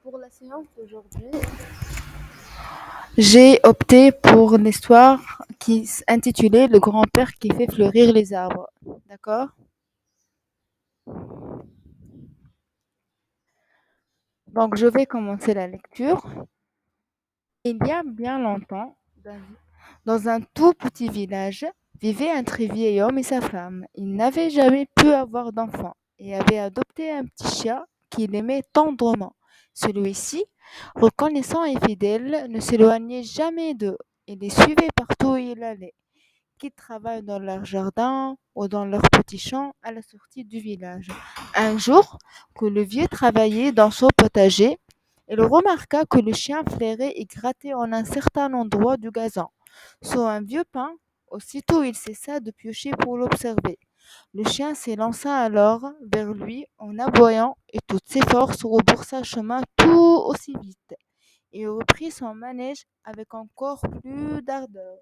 pour la séance d'aujourd'hui, j'ai opté pour l'histoire qui s'intitulait Le grand-père qui fait fleurir les arbres. D'accord? Donc, je vais commencer la lecture. Il y a bien longtemps, dans un tout petit village, vivait un très vieil homme et sa femme. Ils n'avaient jamais pu avoir d'enfant et avaient adopté un petit chien qu'il aimait tendrement. Celui-ci, reconnaissant et fidèle, ne s'éloignait jamais d'eux et les suivait partout où il allait, qu'ils travaillent dans leur jardin ou dans leur petit champ à la sortie du village. Un jour, que le vieux travaillait dans son potager, il remarqua que le chien flairait et grattait en un certain endroit du gazon. Sous un vieux pin, aussitôt il cessa de piocher pour l'observer. Le chien s'élança alors vers lui en aboyant et toutes ses forces rebroussa chemin tout aussi vite et reprit son manège avec encore plus d'ardeur.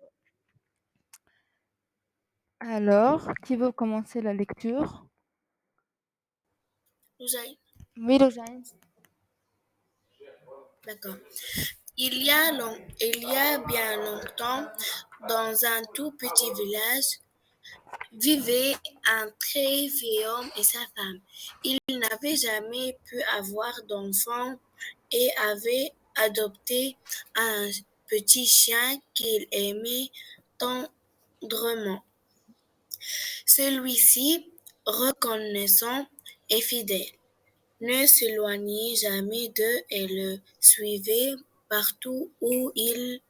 Alors, qui veut commencer la lecture? Lozane. Oui, Lojane. D'accord. Il y a bien longtemps, dans un tout petit village, vivait un très vieux homme et sa femme. Ils n'avaient jamais pu avoir d'enfants et avaient adopté un petit chien qu'ils aimaient tendrement. Celui-ci, reconnaissant et fidèle, ne s'éloignait jamais d'eux et le suivait partout où il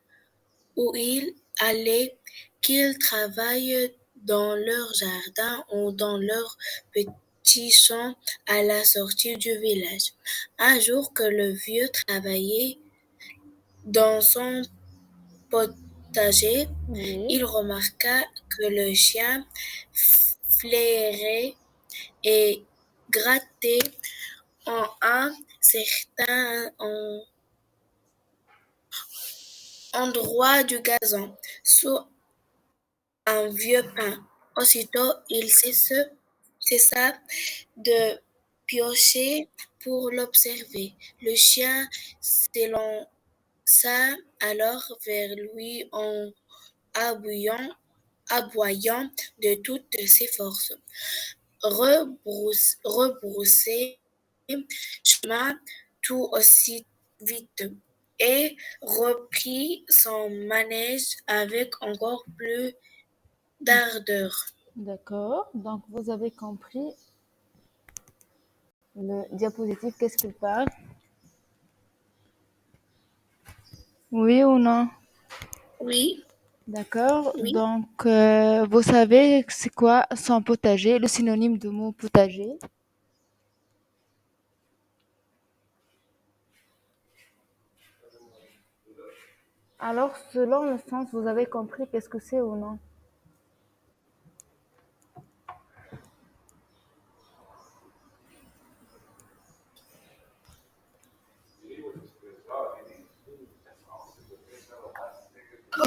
allait, qu'ils travaillent dans leur jardin ou dans leur petit champ à la sortie du village. Un jour que le vieux travaillait dans son potager, Oui. il remarqua que le chien flairait et grattait en un certain endroit du gazon, sous un vieux pin. Aussitôt, il cessa de piocher pour l'observer. Le chien s'élança alors vers lui en aboyant, aboyant de toutes ses forces. Rebroussé chemin tout aussi vite et reprit son manège avec encore plus d'ardeur. D'accord. Donc, vous avez compris le diapositive, qu'est-ce qu'il parle? Oui ou non? Oui, D'accord. oui. Donc, vous savez c'est quoi son potager, le synonyme de mot potager? Alors, selon le sens, vous avez compris qu'est-ce que c'est ou non?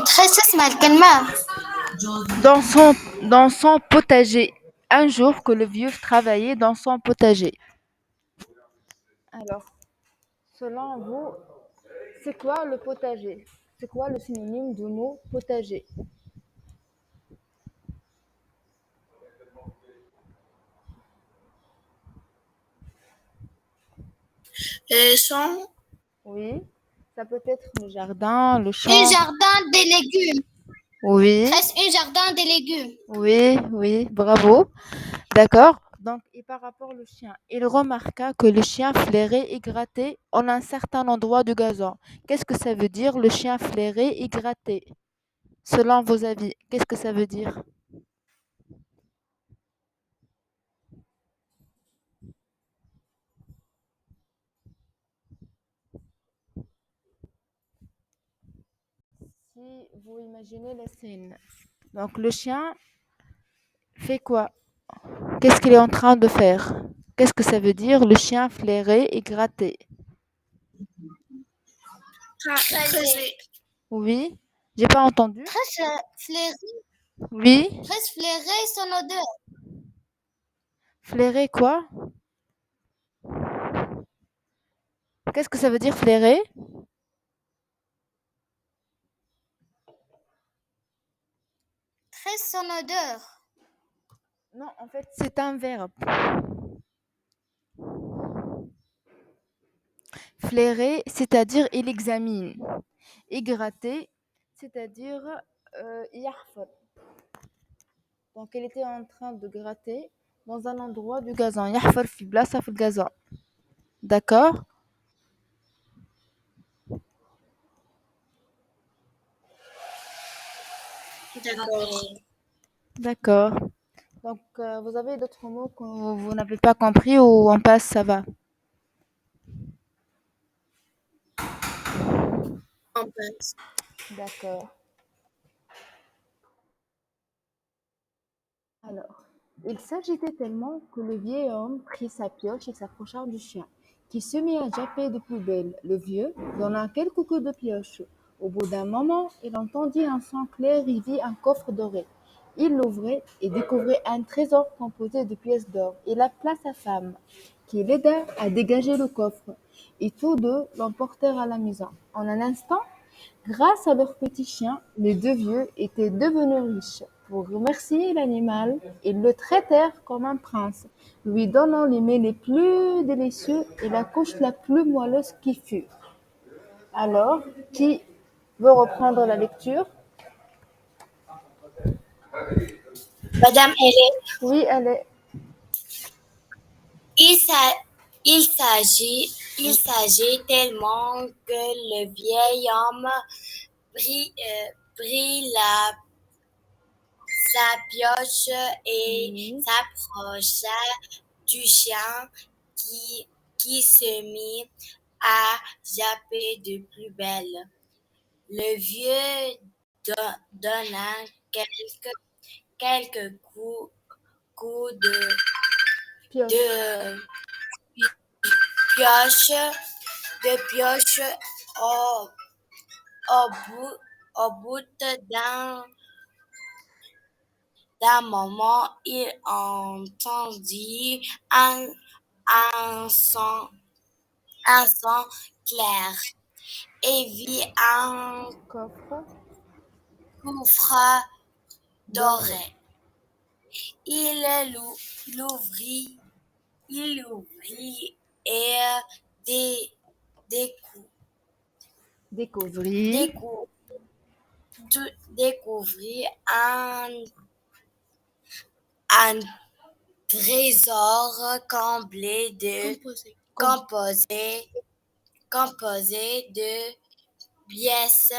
تخصص مع الكلمة. Dans son, dans son potager. Un jour que le vieux travaillait dans son potager. Alors, selon vous, c'est quoi le potager? C'est quoi le synonyme du mot potager? Sont Oui, ça peut être le jardin, le un champ. jardin des légumes. Oui, Presque un jardin des légumes. oui, bravo. D'accord. Donc, et par rapport au chien, il remarqua que le chien flairait et grattait en un certain endroit du gazon. Qu'est-ce que ça veut dire, le chien flairait et grattait? Selon vos avis, qu'est-ce que ça veut dire? Si vous imaginez la scène. Donc, le chien fait quoi? Qu'est-ce qu'il est en train de faire? Qu'est-ce que ça veut dire, le chien flairait et grattait? Creuser. Oui, j'ai pas entendu. Presque flairer. Oui, Presque flairer son odeur. flairer quoi? Qu'est-ce que ça veut dire flairer? Très son odeur. Non, en fait, c'est un verbe. Flairer, c'est-à-dire il examine. Et gratter, c'est-à-dire yarfar. Donc, elle était en train de gratter dans un endroit du gazon. Yarfar fi blasa fi gazon. D'accord? D'accord. D'accord. Donc, vous avez d'autres mots que vous n'avez pas compris ou on passe, ça va? On passe. D'accord. Alors, il s'agitait tellement que le vieil homme prit sa pioche et s'approcha du chien, qui se mit à japper de plus belle. Le vieux donna quelques coups de pioche. Au bout d'un moment, il entendit un son clair et vit un coffre doré. Il l'ouvrit et découvrit un trésor composé de pièces d'or. Il appela sa femme, qui l'aida à dégager le coffre, et tous deux l'emportèrent à la maison. En un instant, grâce à leur petit chien, les deux vieux étaient devenus riches. Pour remercier l'animal, ils le traitèrent comme un prince, lui donnant les mets les plus délicieux et la couche la plus moelleuse qui fût. Alors, qui veut reprendre la lecture? Madame Hélène, Oui, allez. il s'a- il s'agit tellement que le vieil homme prit sa pioche et Oui. s'approcha du chien qui, qui se mit à japper de plus belle. Le vieux donna quelques coups Pioche. de pioche, au, au bout, au bout d'un moment, il entendit un son, un son clair et vit un Coffre coffre doré. doré. Il l'ouvrit, il l'ouvrit et dé- décou- Découvrit. décou- découvrit un trésor comblé de Com- composé, composé de pièces,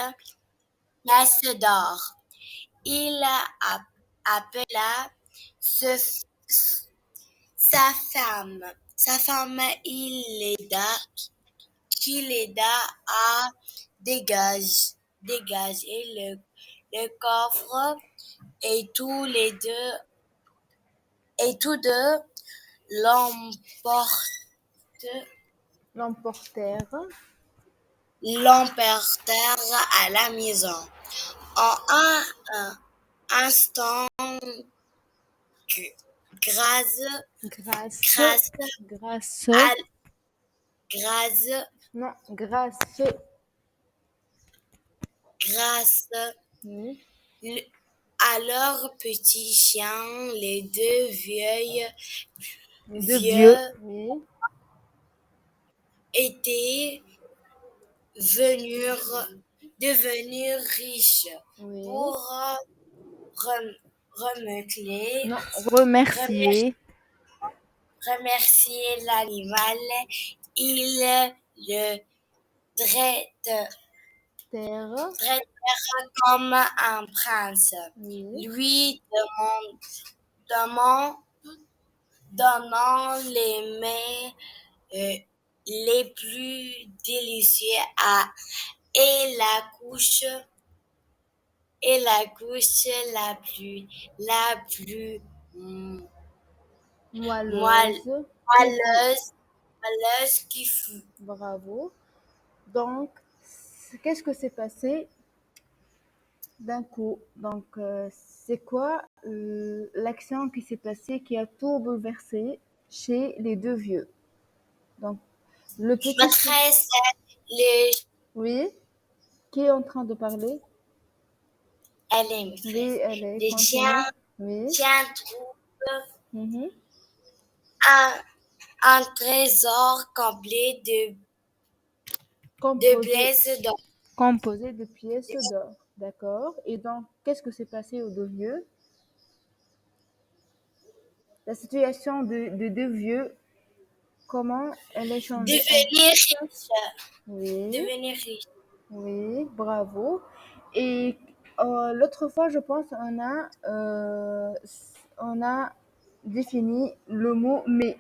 pièces d'or. Il appela ce- sa femme, qui l'aida à dégager le coffre et tous deux l'emportent L'emportèrent. l'emportèrent à la maison. En un instant, grâce, Grâce. grâce, Grâce. à, grâce, Non, grâce. grâce Oui. à leur petit chien, les deux Les deux vieux. vieux Oui. étaient venus devenir riches Oui. pour remercier, Non, remercier. remercier l'animal. Ils le traitent Terre. comme un prince, Oui. lui demandant, donnant les mets les plus délicieux et la couche la plus moelle- Moelleuse. Qui fut. moelleuse, moelleuse qui fut. Bravo. Donc, qu'est-ce que s'est passé d'un coup? Donc, c'est quoi l'action qui s'est passée qui a tout bouleversé chez les deux vieux? Donc, Le petit chien. Maîtresse, les, Oui. Qui est en train de parler? elle est Oui, maîtresse. elle est. Les Continue. Oui. chiens trouvent Mhm. un, un trésor comblé de Composé, blés d'or. composé de pièces d'or. D'accord. Et donc, qu'est-ce que s'est passé aux deux vieux? La situation de deux vieux, comment elle est changée? Devenir riche. Oui, Devenir riche. oui, bravo. Et l'autre fois, je pense, on a défini le mot mais.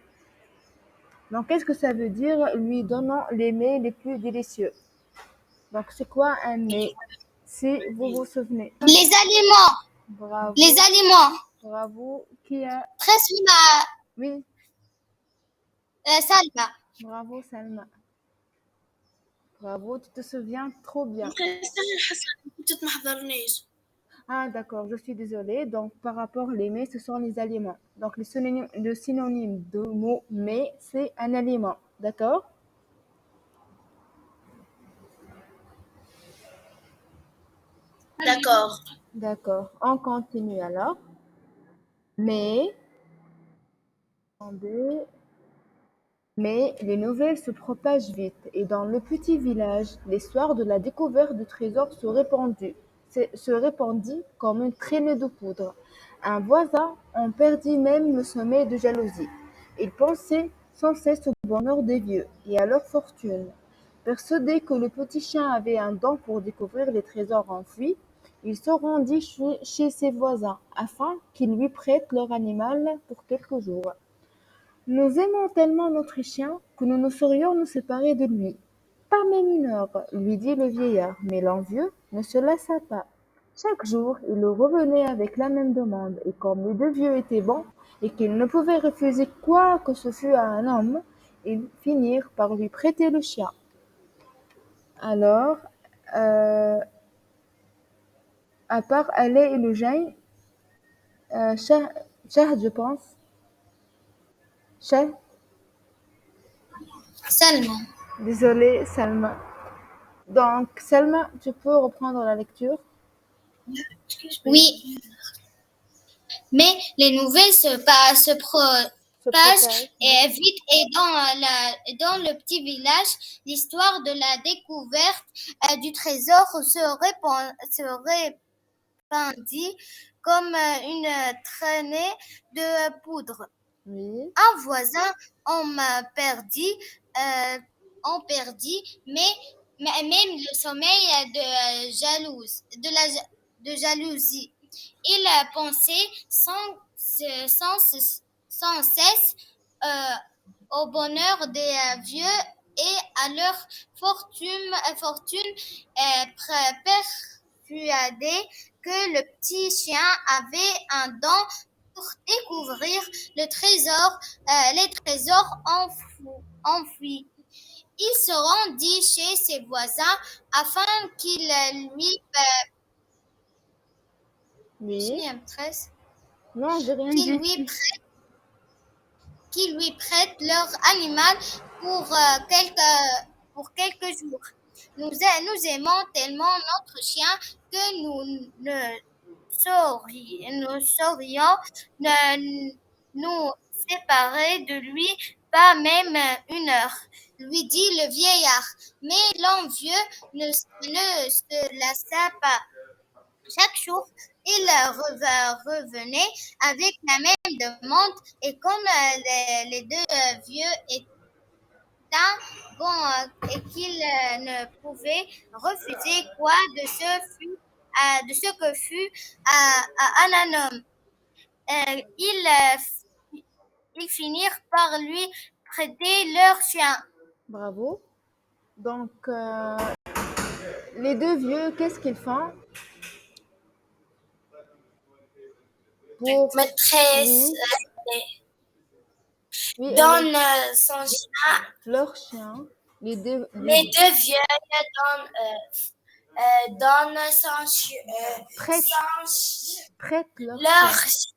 Donc, qu'est-ce que ça veut dire? Lui donnant les mets les plus délicieux. Donc, c'est quoi un mais? Si vous vous souvenez. Les aliments. Les Bravo, aliments. bravo. Qui a. Presque Oui, Salma. bravo, Salma. Bravo, tu te souviens trop bien. كنت ما حضرنيش. Ah, d'accord, je suis désolée. Donc, par rapport les mets, ce sont les aliments. Donc, le synonyme de mot mais, c'est un aliment. D'accord? D'accord. D'accord. On continue alors. Mais, attendez. Mais les nouvelles se propagent vite et dans le petit village, l'histoire de la découverte du trésor se répandit comme une traînée de poudre. Un voisin en perdit même le sommeil de jalousie. Il pensait sans cesse au bonheur des vieux et à leur fortune. Persuadé que le petit chien avait un don pour découvrir les trésors enfouis, il se rendit chez ses voisins afin qu'ils lui prêtent leur animal pour quelques jours. Nous aimons tellement notre chien que nous ne saurions nous séparer de lui. Pas même une heure, lui dit le vieillard, mais l'envieux ne se lassa pas. Chaque jour, il revenait avec la même demande, et comme les deux vieux étaient bons, et qu'ils ne pouvaient refuser quoi que ce fût à un homme, ils finirent par lui prêter le chien. Alors, euh, à part Ali et le Jain, Shahd, je pense, Shah, Salma. désolé, Salma. Donc, Selma, tu peux reprendre la lecture. Oui, mais les nouvelles se Se propagent propage. Oui. et vite et dans le petit village, l'histoire de la découverte du trésor se répandit comme une traînée de poudre. Oui. Un voisin en perdit, euh, mais même le sommeil de jalousie. Il pensait sans cesse euh, au bonheur des vieux et à leur fortune persuadé que le petit chien avait un don pour découvrir les trésors enfouis. Il se rendit chez ses voisins afin Oui. prêtent Non, j'ai rien qu'ils dit. lui qui lui prêtent leur animal pour quelques jours. Nous aimons tellement notre chien que nous saurions nous séparer de lui pas même une heure, lui dit le vieillard. Mais l'envieux ne se lassa pas. Chaque jour, il revenait avec la même demande et comme les deux vieux étaient bons et qu'ils ne pouvaient refuser quoi de ce que fut à un homme, ils finirent par lui prêter leur chien. Bravo. Donc, les deux vieux, qu'est-ce qu'ils font pour... Maîtresse Oui, oui, elle est... donne son chien. Leur chien. Les deux vieux donnent prêtent, prêtent leur leur chien.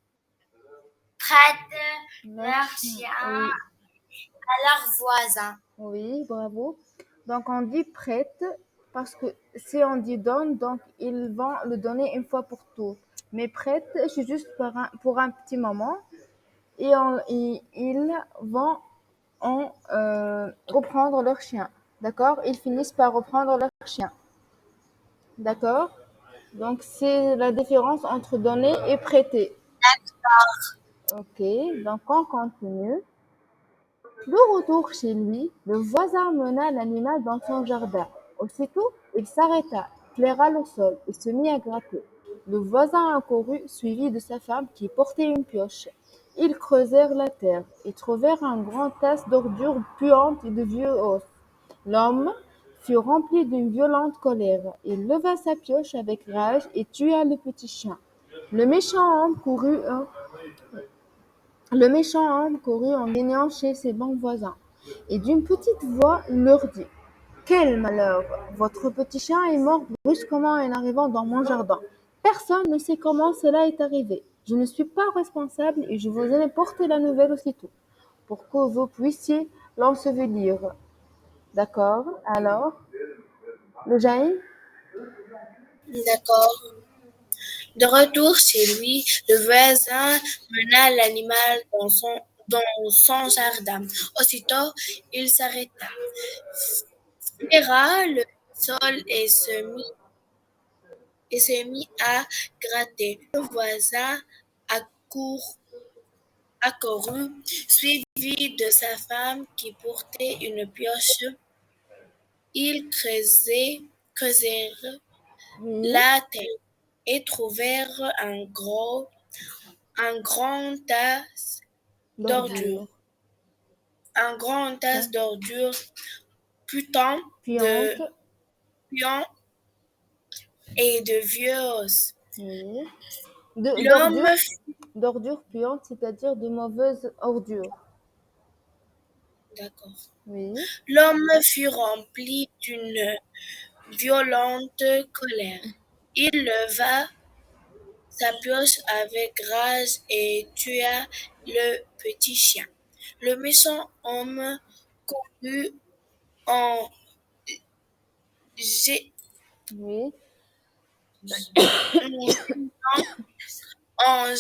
prêtent Leur leur chien, chien oui. à leurs voisins. Oui, bravo. Donc on dit prête parce que si on dit donne, donc ils vont le donner une fois pour tout. Mais prête, c'est juste pour un petit moment et ils vont reprendre leur chien. D'accord? Ils finissent par reprendre leur chien. D'accord? Donc c'est la différence entre donner et prêter. Ok, donc on continue. De retour chez lui, le voisin mena l'animal dans son jardin. Aussitôt, il s'arrêta, flaira le sol et se mit à gratter. Le voisin accourut, suivi de sa femme qui portait une pioche. Ils creusèrent la terre et trouvèrent un grand tas d'ordures puantes et de vieux os. L'homme fut rempli d'une violente colère. Il leva sa pioche avec rage et tua le petit chien. Le méchant homme courut, hein, le méchant homme courut en gagnant chez ses bons voisins, et d'une petite voix leur dit: Quel malheur! Votre petit chien est mort brusquement en arrivant dans mon jardin. Personne ne sait comment cela est arrivé. Je ne suis pas responsable et je vous ai porté la nouvelle aussitôt, pour que vous puissiez l'ensevelir. D'accord? Alors, le Jaïn? D'accord. De retour chez lui, le voisin mena l'animal dans son jardin. Aussitôt, il s'arrêta, flaira le sol et se mit à gratter. Le voisin accourut, suivi de sa femme qui portait une pioche. Ils creusèrent Oui, la terre et trouvèrent un grand tas d'ordures. d'ordures. Un grand tas d'ordures putant de Puantes. pions et de vieux os. Oui. L'homme, D'ordures. D'ordures puantes, c'est-à-dire de mauvaises ordures. d'accord. Oui, L'homme fut rempli d'une violente colère. Il leva sa pioche avec rage et tua le petit chien. Le méchant homme courut en, gé- oui, en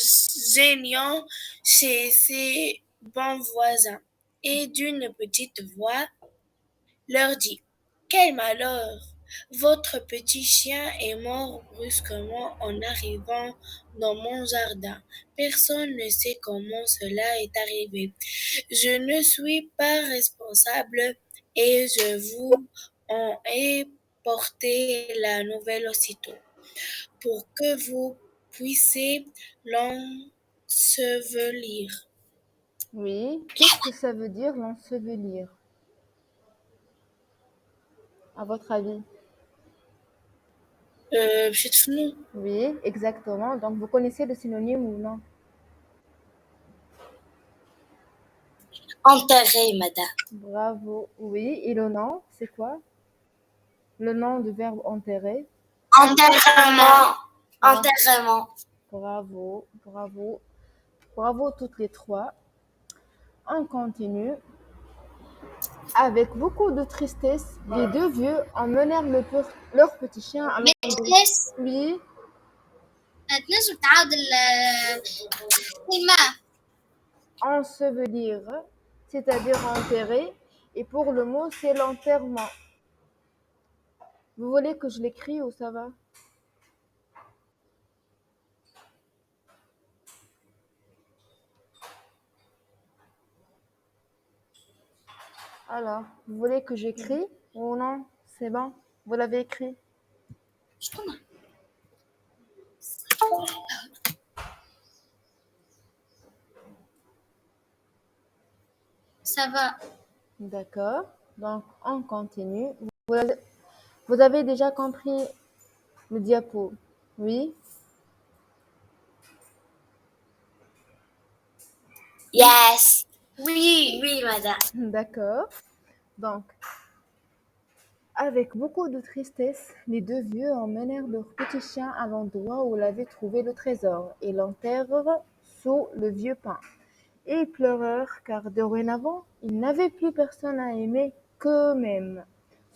geignant chez ses bons voisins et d'une petite voix leur dit: Quel malheur! Votre petit chien est mort brusquement en arrivant dans mon jardin. Personne ne sait comment cela est arrivé. Je ne suis pas responsable et je vous en ai porté la nouvelle aussitôt, pour que vous puissiez l'ensevelir. oui. Qu'est-ce que ça veut dire l'ensevelir, à votre avis? C'est nous. Oui, exactement. Donc, vous connaissez le synonyme ou non? Enterré, madame. Bravo. Oui, et le nom, c'est quoi? Le nom du verbe enterrer? Enterrement. Bra- Enterrement. Bravo, bravo, bravo toutes les trois. On continue. Avec beaucoup de tristesse, les deux vieux emmenèrent leur petit chien à l'endroit. Miss, Oui, تنجم تعاود الكلمة. ensevelir, c'est-à-dire enterrer. Et pour le mot, c'est l'enterrement. Vous voulez que je l'écris ou ça va? Alors, vous voulez que j'écris ou non? C'est bon? Vous l'avez écrit? Ça va. D'accord. Donc, on continue. Vous avez déjà compris le diapo? Oui? Yes. Oui, oui, madame. D'accord. Donc, avec beaucoup de tristesse, les deux vieux emmenèrent leur petit chien à l'endroit où l'avait trouvé le trésor et l'enterrèrent sous le vieux pin. Et ils pleurèrent car dorénavant, ils n'avaient plus personne à aimer qu'eux-mêmes.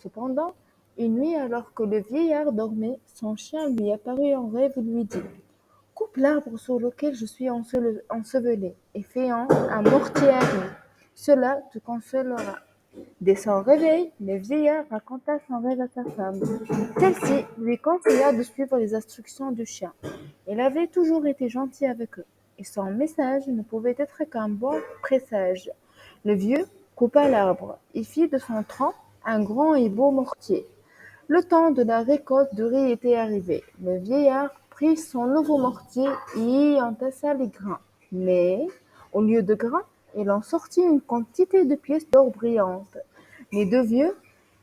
Cependant, une nuit, alors que le vieillard dormait, son chien lui apparut en rêve et lui dit: coupe l'arbre sur lequel je suis enseveli et fais-en un mortier à riz. Cela te consolera. Dès son réveil, le vieillard raconta son rêve à sa femme. Celle-ci lui conseilla de suivre les instructions du chien. Il avait toujours été gentil avec eux, et son message ne pouvait être qu'un bon présage. Le vieux coupa l'arbre et fit de son tronc un grand et beau mortier. Le temps de la récolte de riz était arrivé. Le vieillard prit son nouveau mortier et y entassa les grains. Mais, au lieu de grains, il en sortit une quantité de pièces d'or brillantes. Les deux vieux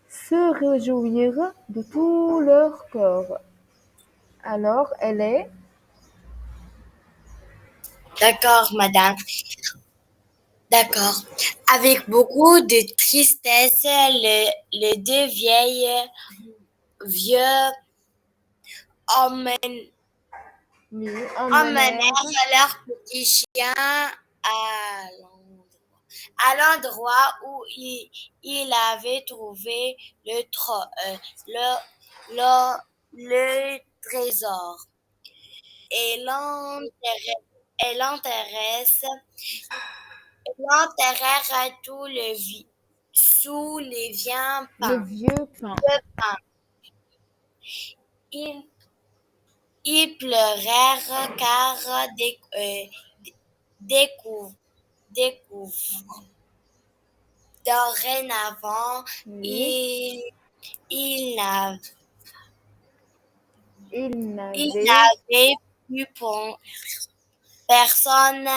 se réjouirent de tout leur cœur. Alors elle est... D'accord, madame. D'accord. Avec beaucoup de tristesse, les deux vieilles vieux emmènent Oui, emmenèrent emmenèrent... leur petit chien à l'endroit où il avait trouvé le, le, le trésor et l'enterrèrent sous les vieux Le pins. vieux pain. Ils, ils pleurèrent car découvrent dorénavant, Oui, il, il n'a- il il n'avait... n'avait plus personne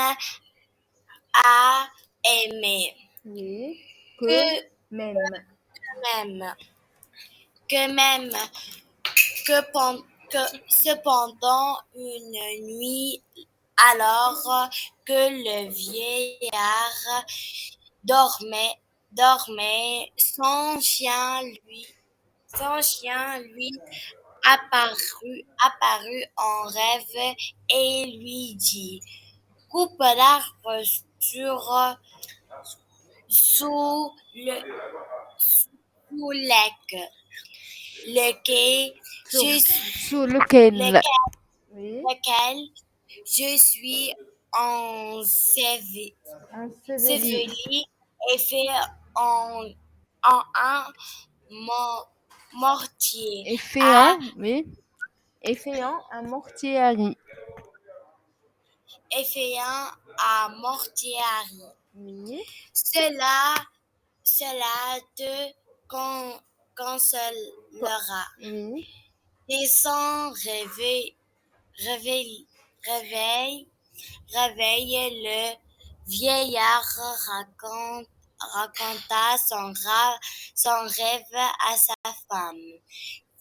à aimer Oui, que que même. même, que même, cependant une nuit, alors que le vieillard dormait, son chien lui apparut en rêve et lui dit: coupe l'arbre sous le sous lequel Sur, je, sous lequel... lequel, Oui, lequel je suis enseveli enseveli. enseveli et fait en un mortier à Efféant, oui. Efféant un mortier à riz. effrayant à mortier. Oui, Cela, cela te co- consolera. oui. Et son réveil, réveil, réveil, le vieillard raconta son rêve à sa femme.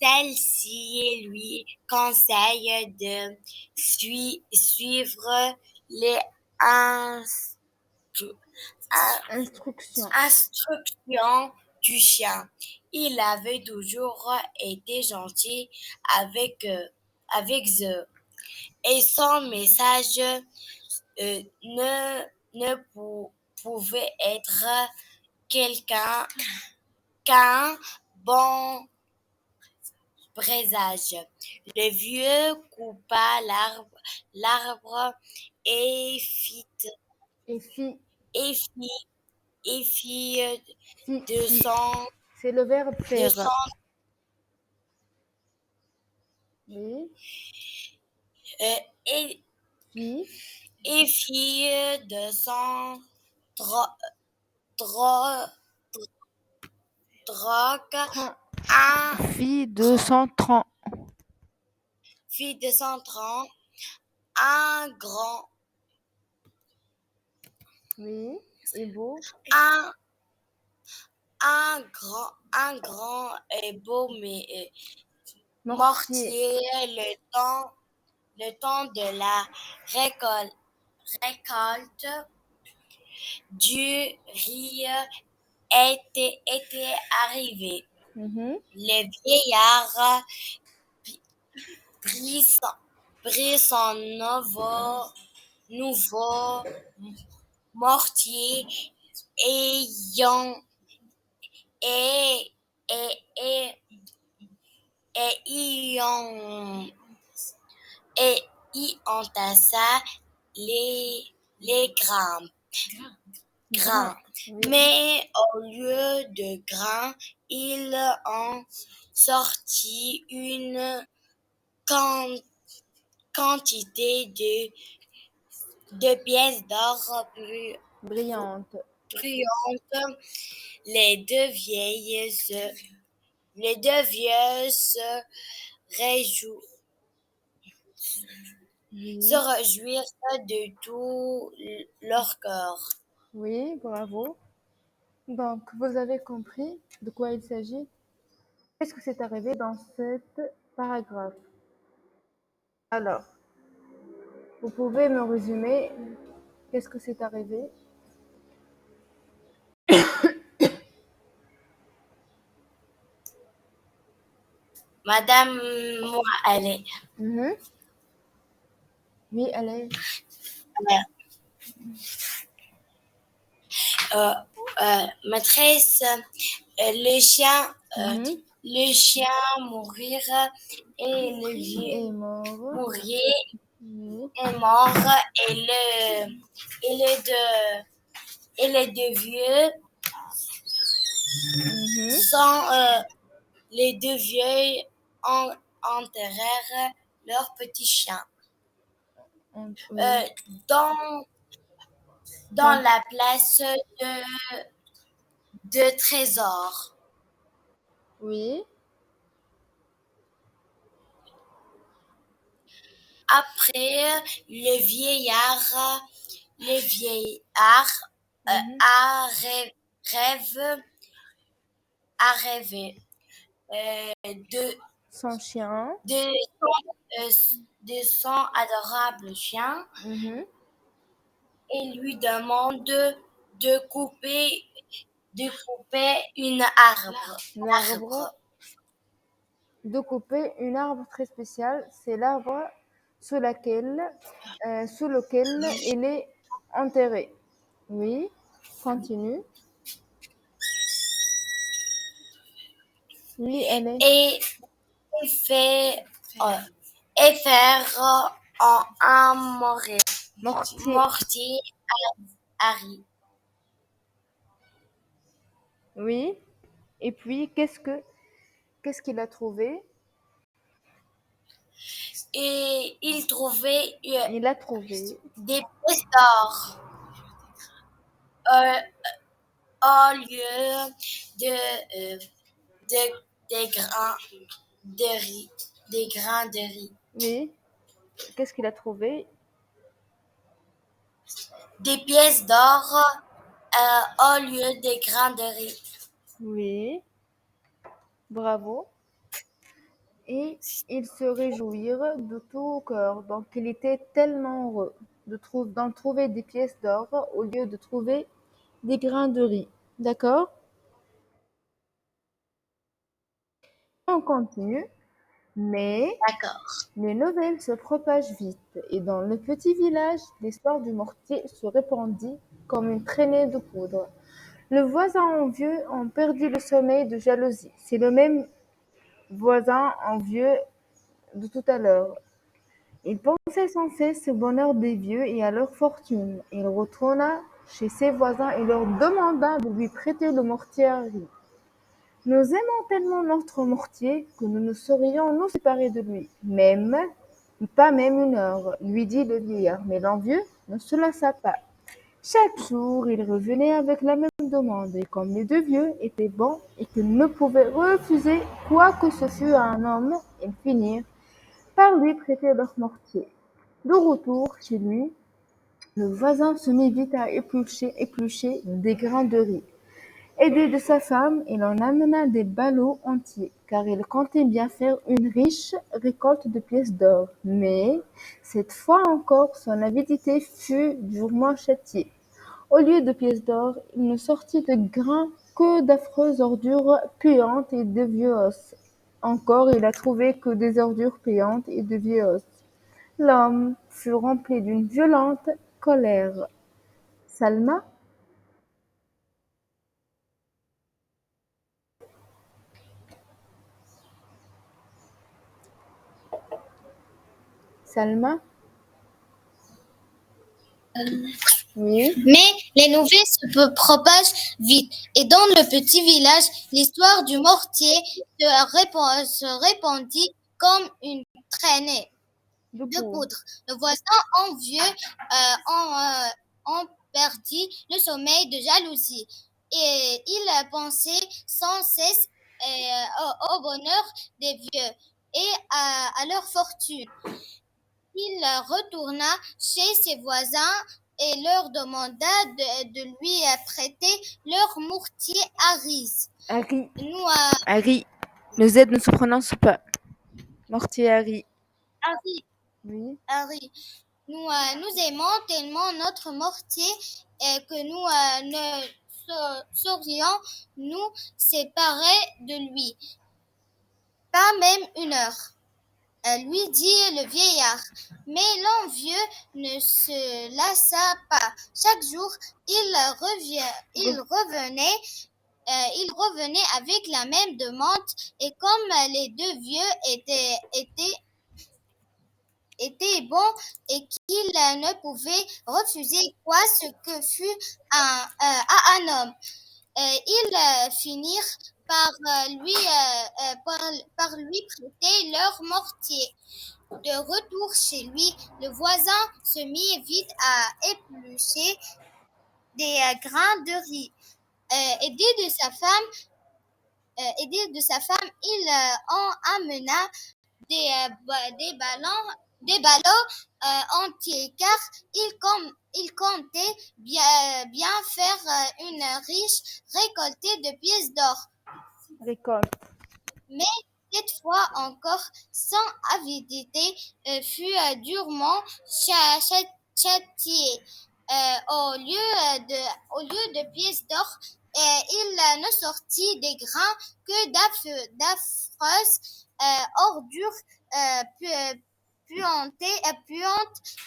Celle-ci lui conseille de suivre les Instruction. instructions du chien. Il avait toujours été gentil avec eux. Et son message ne pouvait être quelqu'un qu'un bon présage. Le vieux coupa l'arbre et Et fi, et fit, et fit fi, de fi. son, C'est le verbe de faire. son, Oui, euh, et, fi, et fit de son dro, dro, drogue tran, un, fi 230. fit de son tronc un grand, Oui, et beau. un, un grand et beau Mortier. mortier le temps de la récolte du riz était arrivé. Mhm. Le vieillard prit son nouveau mortier ayant et, et, et, et et y entassa les Grain. grains. Oui. Mais au lieu de grains, il en sortit une quantité de pièces d'or Brillante. brillantes. Les deux vieilles, les deux vieux se Oui. réjouirent de tout leur cœur. Oui, bravo. Donc, vous avez compris de quoi il s'agit? Qu'est-ce que c'est arrivé dans cet paragraphe? Alors, vous pouvez me résumer qu'est-ce que c'est arrivé? Madame, moi, Mhm. Oui, allez. euh, maîtresse, le chien, Mhm. le chien mourir et le vieux Et mort. mourir Oui. est mort et les deux vieux Mhm. sont les deux vieux enterrèrent leur petit chien Oui. euh, dans Donc, la place de trésor. oui. Après, le vieillard Mhm. a rêve, a rêvé de, Son chien. de, euh, de son adorable chien Mhm. et lui demande de couper une arbre, L'arbre. arbre. De couper un arbre très spécial. C'est l'arbre sous laquelle, sous lequel il est enterré. Oui. Continue. Oui, elle est Et fait, euh, et faire en un mortier. mortier Harry. Oui. Et puis, qu'est-ce qu'il a trouvé? Et il trouvait Il a trouvé. des pièces d'or euh, au lieu de, de, des grains de riz. Des grains de riz. Oui. Qu'est-ce qu'il a trouvé? Des pièces d'or au lieu des grains de riz. Oui. Bravo. Et ils se réjouirent de tout cœur. Donc, il était tellement heureux d'en trouver des pièces d'or au lieu de trouver des grains de riz. D'accord? On continue. Mais D'accord. les nouvelles se propagent vite et dans le petit village, l'histoire du mortier se répandit comme une traînée de poudre. Le voisin envieux en perdit le sommeil de jalousie. C'est le même voisin envieux de tout à l'heure. Il pensait sans cesse au bonheur des vieux et à leur fortune. Il retourna chez ses voisins et leur demanda de lui prêter le mortier à riz. Nous aimons tellement notre mortier que nous ne saurions nous séparer de lui, même, pas même une heure, lui dit le vieillard. Mais l'envieux ne se lassa pas. Chaque jour, il revenait avec la même demande, et comme les deux vieux étaient bons et qu'ils ne pouvaient refuser quoi que ce fût à un homme, ils finirent par lui prêter leur mortier. De retour chez lui, le voisin se mit vite à éplucher des grains de riz. Aidé de sa femme, il en amena des ballots entiers, car il comptait bien faire une riche récolte de pièces d'or. Mais, cette fois encore, son avidité fut durement châtiée. Au lieu de pièces d'or, il ne sortit de grains que d'affreuses ordures puantes et de vieux os. Encore, il a trouvé que des ordures puantes et de vieux os. L'homme fut rempli d'une violente colère. Salma Salma? Oui. Mais les nouvelles propagent vite, et dans le petit village, l'histoire du mortier se répandit comme une traînée de poudre. Le voisin envieux en perdit le sommeil de jalousie, et il pensait sans cesse au bonheur des vieux et à leur fortune. Il retourna chez ses voisins et leur demanda de lui prêter leur mortier à riz. Harry. Nous, Harry. Le Z ne se prononce pas. Mortier Harry. Harry, Oui. Harry, nous aimons tellement notre mortier que nous ne saurions nous séparer de lui, pas même une heure. Lui dit le vieillard. Mais l'envieux ne se lassa pas. Chaque jour, il revenait, il revenait avec la même demande, et comme les deux vieux étaient bons et qu'ils ne pouvaient refuser quoi ce que fût à un homme, ils finirent par lui prêter leur mortier. De retour chez lui, le voisin se mit vite à éplucher des grains de riz. Aidé de sa femme, il en amena des ballots entiers, car il comptait bien faire une riche récoltée de pièces d'or. Récolte. Mais cette fois encore, son avidité fut durement châtiée. Au lieu de pièces d'or, il ne sortit des grains que d'affreuses ordures puantes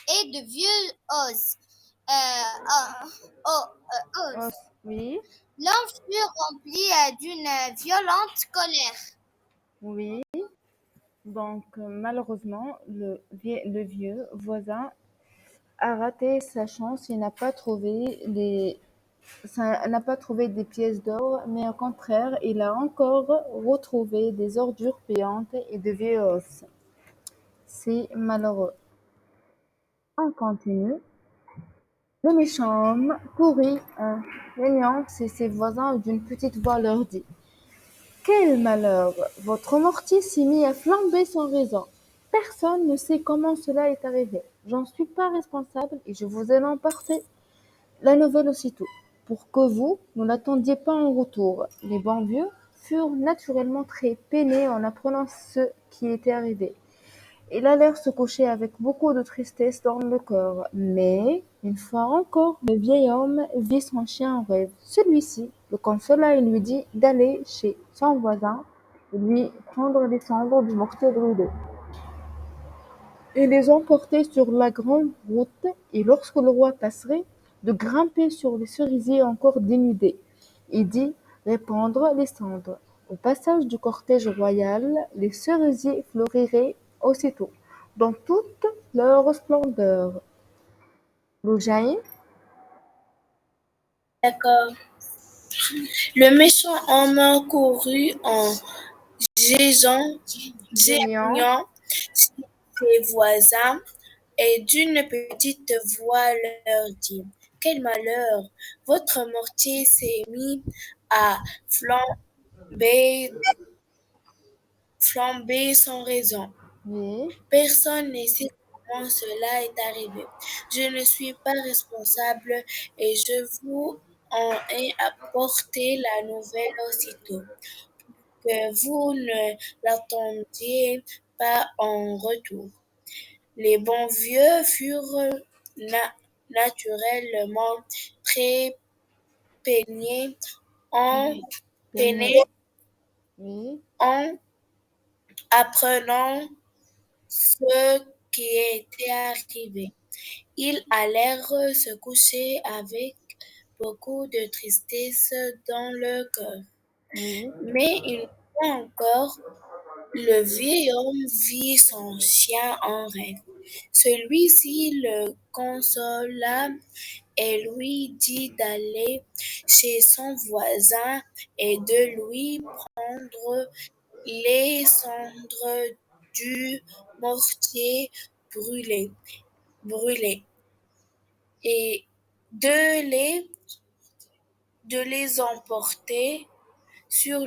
et de vieux os. Os. Oui. L'homme fut rempli d'une violente colère. Oui. Donc, malheureusement, le vieux voisin a raté sa chance. Il n'a pas trouvé des pièces d'or, mais au contraire, il a encore retrouvé des ordures puantes et de vieux os. C'est malheureux. On continue. Le méchant homme courut en plaignant ses voisins d'une petite voix leur dit: Quel malheur! Votre mortier s'est mis à flamber sans raison. Personne ne sait comment cela est arrivé. J'en suis pas responsable et je vous ai emporté la nouvelle aussitôt, pour que vous ne l'attendiez pas en retour. Les bons vieux furent naturellement très peinés en apprenant ce qui était arrivé. Ils allèrent se coucher avec beaucoup de tristesse dans le cœur. Mais, une fois encore, le vieil homme vit son chien en rêve. Celui-ci le consola et lui dit d'aller chez son voisin et lui prendre les cendres du mortier brûlé et les emporter sur la grande route, et lorsque le roi passerait, de grimper sur les cerisiers encore dénudés, et d'y répandre les cendres. Au passage du cortège royal, les cerisiers fleuriraient aussitôt, dans toute leur splendeur. Loujaï, D'accord. Le méchant homme courut en Géant, geignant ses voisins, et d'une petite voix leur dit: Quel malheur! Votre mortier s'est mis à flamber, flamber sans raison. oui, Personne ne sait comment cela est arrivé. Je ne suis pas responsable et je vous en ai apporté la nouvelle aussitôt, que vous ne l'attendiez pas en retour. Les bons vieux furent naturellement très peinés en, Péné, peinés oui, en apprenant ce qui était arrivé. Ils allèrent se coucher avec beaucoup de tristesse dans le cœur. oui, Mais une fois encore, Le vieil homme vit son chien en rêve. Celui-ci le consola et lui dit d'aller chez son voisin et de lui prendre les cendres du mortier brûlé, brûlé et de les emporter sur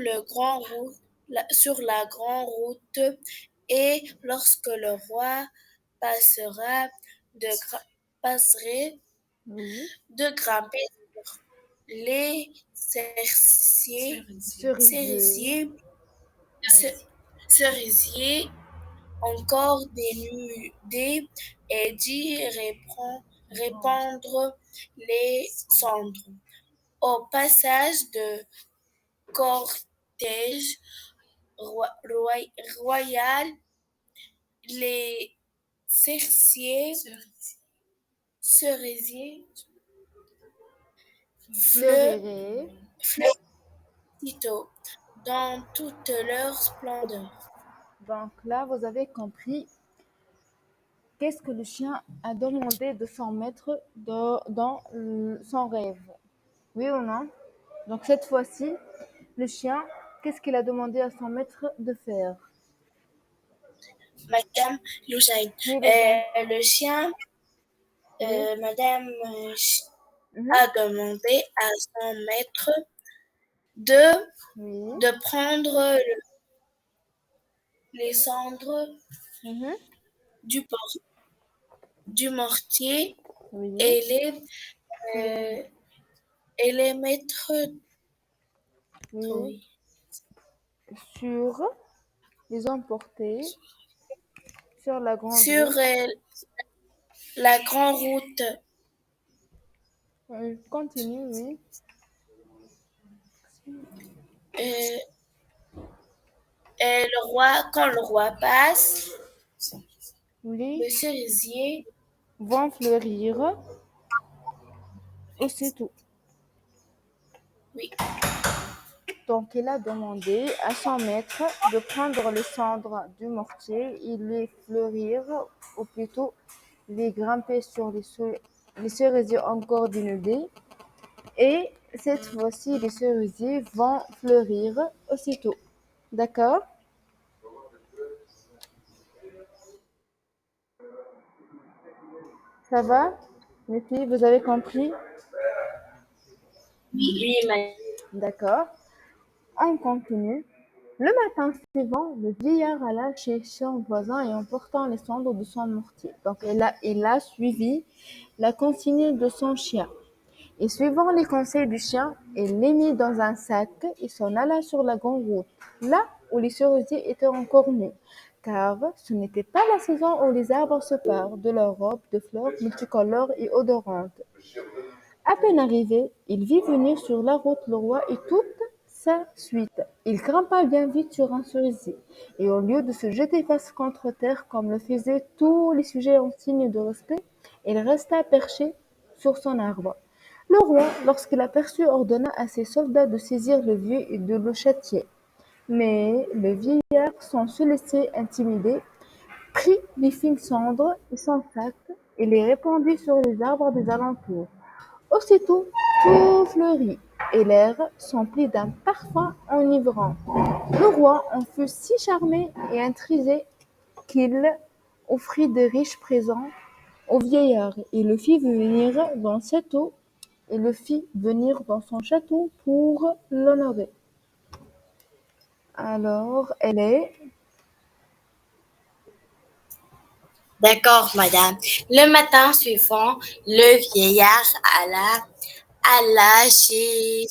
sur la grande route, et lorsque le roi passera de, passerait Oui. de grimper sur les Cerisier. cerisiers, ce- cerisiers encore dénudés et d'y répandre les cendres. Au passage de cortège royal, les cerisiers Fleurirait. fleurissent aussitôt dans toute leur splendeur. Donc là, vous avez compris qu'est-ce que le chien a demandé de son maître dans son rêve. Oui ou non? Donc cette fois-ci, le chien, qu'est-ce qu'il a demandé à son maître de faire? Madame Loujain, Oui, Loujain. le chien, Oui. Madame Mhm. a demandé à son maître de, Oui. de prendre les cendres Mhm. du, du mortier Oui. et euh, les mettre, Oui. oui, Sur les emporter sur la grande sur route. la grande route. Continue, oui. Euh, et quand le roi passe, Oui. le cerisier, Vont fleurir aussitôt. oui, Donc, il a demandé à son maître de prendre les cendres du mortier et les fleurir, ou plutôt les grimper sur les cerisiers encore dénudés. Et cette fois-ci, les cerisiers vont fleurir aussitôt. D'accord? Ça va? Les filles, vous avez compris? oui, oui, D'accord. On continue. Le matin suivant, le vieillard alla chez son voisin et emportant les cendres de son mortier. Donc, il a suivi la consigne de son chien. Et suivant les conseils du chien, il les mit dans un sac et s'en alla sur la grande route, là où les cerisiers étaient encore nus. Car ce n'était pas la saison où les arbres se parent de leurs robes de fleurs multicolores et odorantes. À peine arrivé, il vit venir sur la route le roi et toute sa suite. Il grimpa bien vite sur un cerisier, et au lieu de se jeter face contre terre comme le faisaient tous les sujets en signe de respect, il resta perché sur son arbre. Le roi, lorsqu'il aperçut, ordonna à ses soldats de saisir le vieux et de le châtier. Mais le vieillard, sans se laisser intimider, prit les fines cendres et son sac et les répandit sur les arbres des alentours. Aussitôt, tout fleurit, et l'air s'emplit d'un parfum enivrant. Le roi en fut si charmé et intrigué qu'il offrit de riches présents au vieillard et le fit venir dans son château pour l'honorer. Alors, elle est... d'accord, madame. Le matin suivant, le vieillard alla chez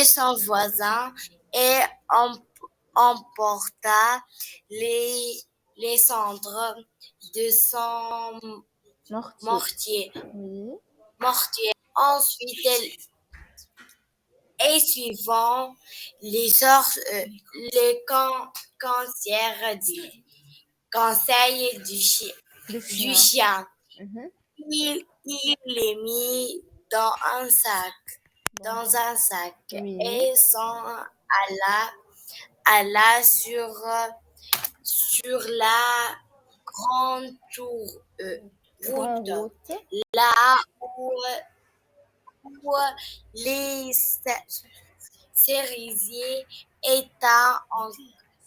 son voisin et emporta les, les cendres de son Mortier. mortier. Oui. Ensuite, et suivant les conseils Le du chien. chien, Mhm. il les mit dans Dans un sac Oui. et s'en alla alla sur la grande Grande route, route. là où les cerisiers Cerisier.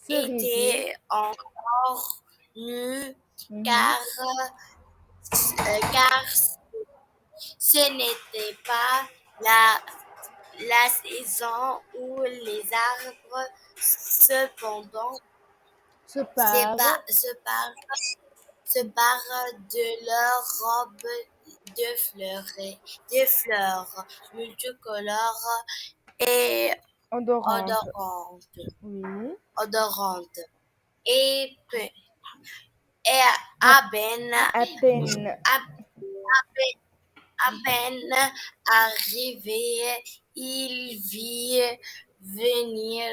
étaient encore nus, Mhm. car, car ce n'était pas la saison où les arbres cependant Se pare. se parent de leurs robes de fleurs multicolores et Odorante. odorantes, Oui. odorantes. Et, et À, à peine, à peine. à, à peine arrivé, il vit venir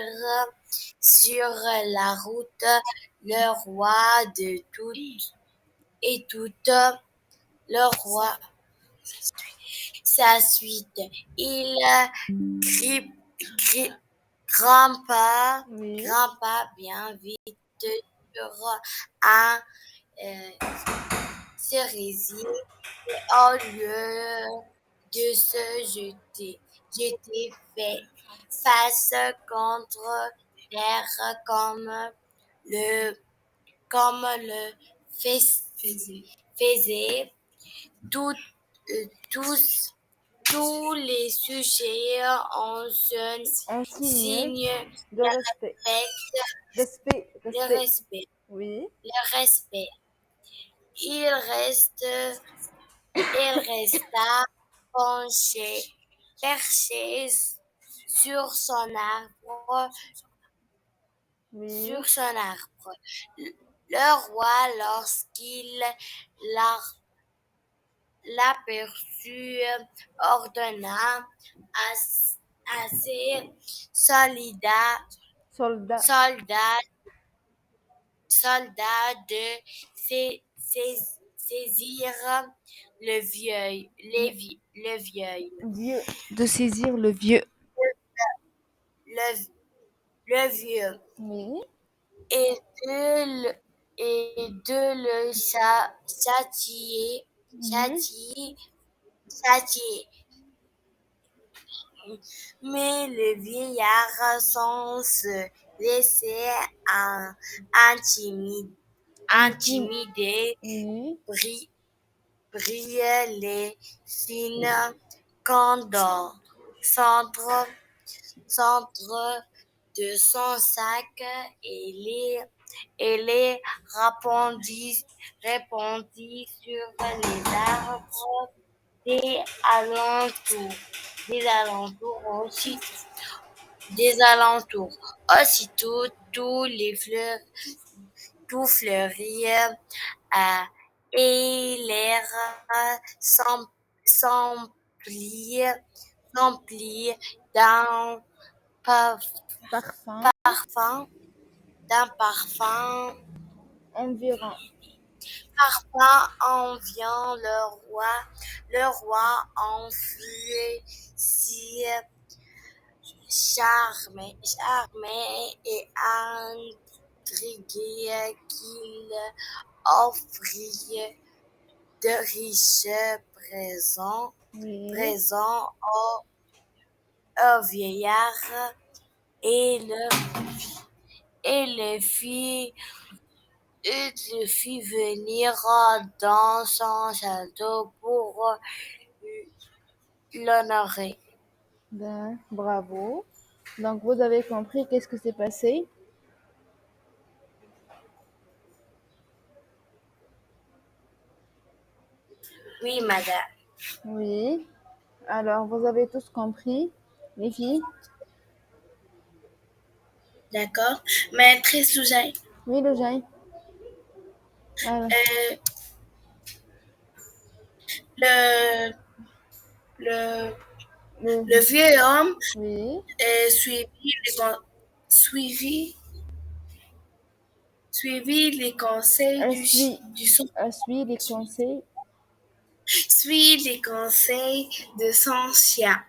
sur la route le roi de toutes et toutes, le roi sa suite. Il gri- gri- grimpa, Oui. grimpa bien vite sur un euh, cerisier au lieu de se jeter face contre terre le, comme le faisait tout, tous, tous les sujets en ce Un signe signe de respect. respectent Respect. le Respect. respect. Oui. Le respect. Il reste, il resta perché sur son arbre, Oui. sur son arbre. Le roi, lorsqu'il l'a l'aperçut, ordonna à ses Soldat. soldats, soldats de saisir le vieux, Vieux. De saisir le vieux. le, le vieux Oui. et de le châtier, Mhm. châtier, châtier. Mais le vieillard, sans se laisser Intime. intimider, Oui. brille les fines candeurs, centre, centre de son sac et les répandit sur les arbres des alentours, des alentours aussi, des alentours. Aussitôt, tout fleurit et l'air s'emplit, s'emplit d'un Parfum. parfum, d'un Environ. parfum enviant le roi en fut si charmé et intrigué qu'il offrit de riches Oui. présents au vieillard et le fit, venir dans son château pour l'honorer. Ben, bravo. Donc, vous avez compris qu'est-ce que s'est passé? Oui, madame. Oui. Alors, vous avez tous compris, les filles? D'accord. Maîtresse Suzanne, Oui, le Jean. Alors, euh, le, le, le... le vieux homme Oui. suivit, suivit les conseils Elle suit, du son, elle suit les conseils. suit les conseils de son chien.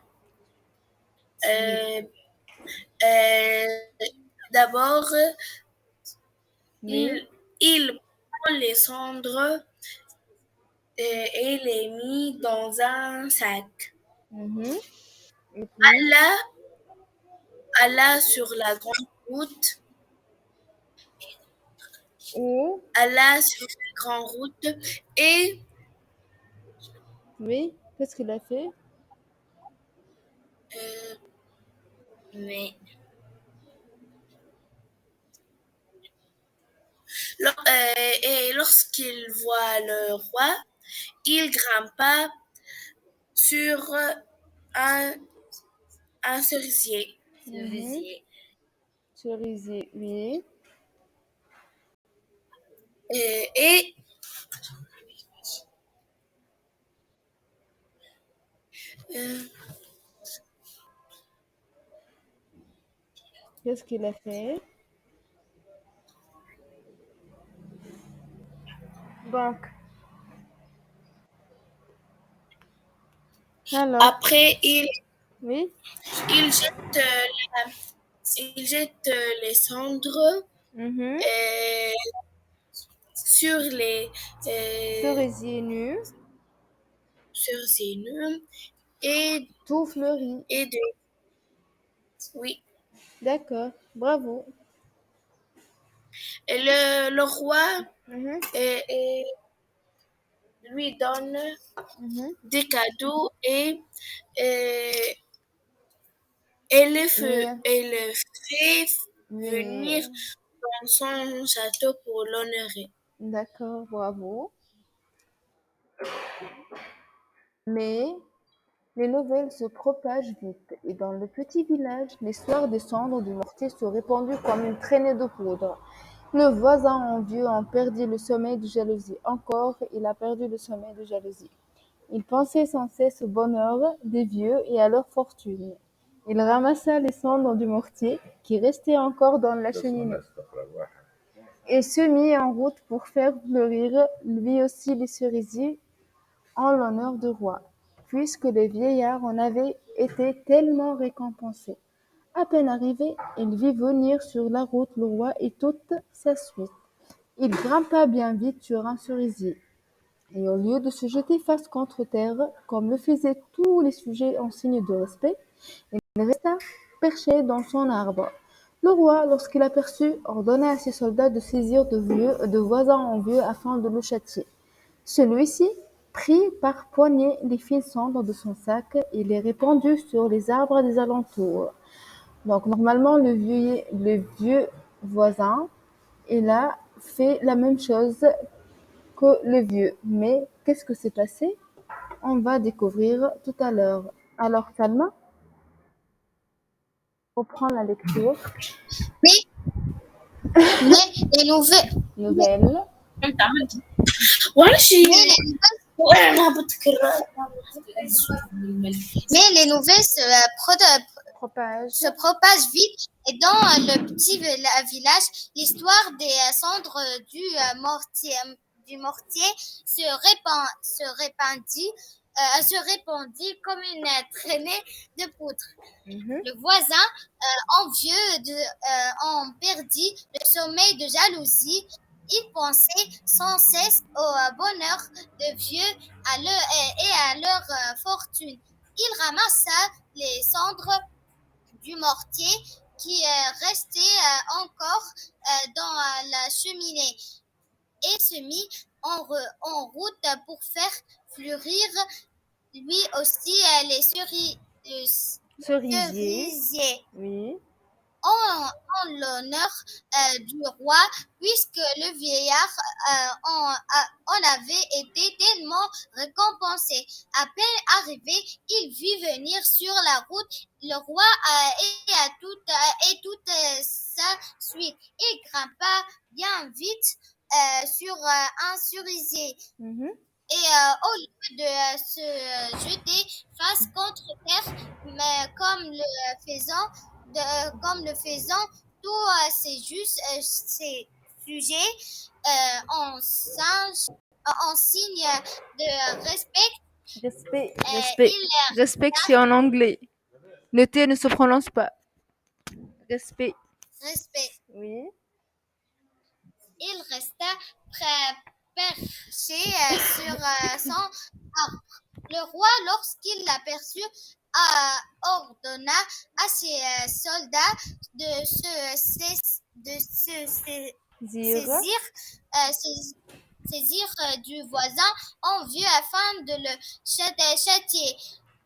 Suit. Euh, euh, D'abord, Oui. il prend les cendres et les mit dans un sac. Mhm. Et puis, Alla, alla sur la grande route, où? alla sur la grande route et Oui. Qu'est-ce qu'il a fait? euh, mais et lorsqu'il voit le roi, il grimpa sur un, un cerisier. Mhm. Cerisier, oui. Et euh, Qu'est-ce qu'il a fait? Donc, alors, après, oui. il jette, il jette les cendres Mhm. euh, sur les Cerisier nu, sur ses nœuds et, tout fleuri. et de oui. D'accord, bravo. Et le roi Mhm. euh, lui donne Mhm. des cadeaux euh, Oui, et le fait oui, venir dans son château pour l'honorer. d'accord, bravo. Mais les nouvelles se propagent vite et dans le petit village, l'histoire des cendres du mortier se répandit comme une traînée de poudre. Le voisin envieux en perdit le sommeil de jalousie. Encore, il a perdu le sommeil de jalousie. Il pensait sans cesse au bonheur des vieux et à leur fortune. Il ramassa les cendres du mortier qui restaient encore dans la cheminée et se mit en route pour faire fleurir lui aussi les cerisiers en l'honneur du roi, puisque le vieillard en avait été tellement récompensé. À peine arrivé, il vit venir sur la route le roi et toute sa suite. Il grimpa bien vite sur un cerisier, et au lieu de se jeter face contre terre, comme le faisaient tous les sujets en signe de respect, il resta perché dans son arbre. Le roi, lorsqu'il aperçut, ordonna à ses soldats de saisir de voisins envieux afin de le châtier. Celui-ci prit par poignées les fines cendres de son sac et les répandit sur les arbres des alentours. Donc normalement, le vieux voisin, il a fait la même chose que le vieux. Mais qu'est-ce que s'est passé? On va découvrir tout à l'heure. Alors Salma, reprend la lecture. Mais, mais les nouvelles, Nouvelle. ولا شيء وانا بتكرر mais les nouvelles Propage. se propagent vite et dans le petit village, l'histoire des cendres du mortier se répandit comme une traînée de poudre. Mhm. Le voisin envieux en perdit le sommeil de jalousie. Il pensait sans cesse au bonheur de vieux et à leur fortune. Il ramassa les cendres du mortier qui restait encore dans la cheminée et se mit en route pour faire fleurir lui aussi les Cerisier. cerisiers Oui. en l'honneur du roi, puisque le vieillard en avait été tellement récompensé. À peine arrivé, il vit venir sur la route le roi et toute sa suite. Il grimpa bien vite sur un cerisier. Mhm. Et au lieu de se jeter face contre terre, mais comme le faisant tous ces ces sujets en signe de respect, Respect. Respect. il Respect, c'est en anglais. Le T ne se prononce pas. Respect. respect. Oui. Il resta perché sur son arbre. Le roi, lorsqu'il l'aperçut, ordonna à ses soldats de Dire. saisir du voisin en vue afin de le châtier.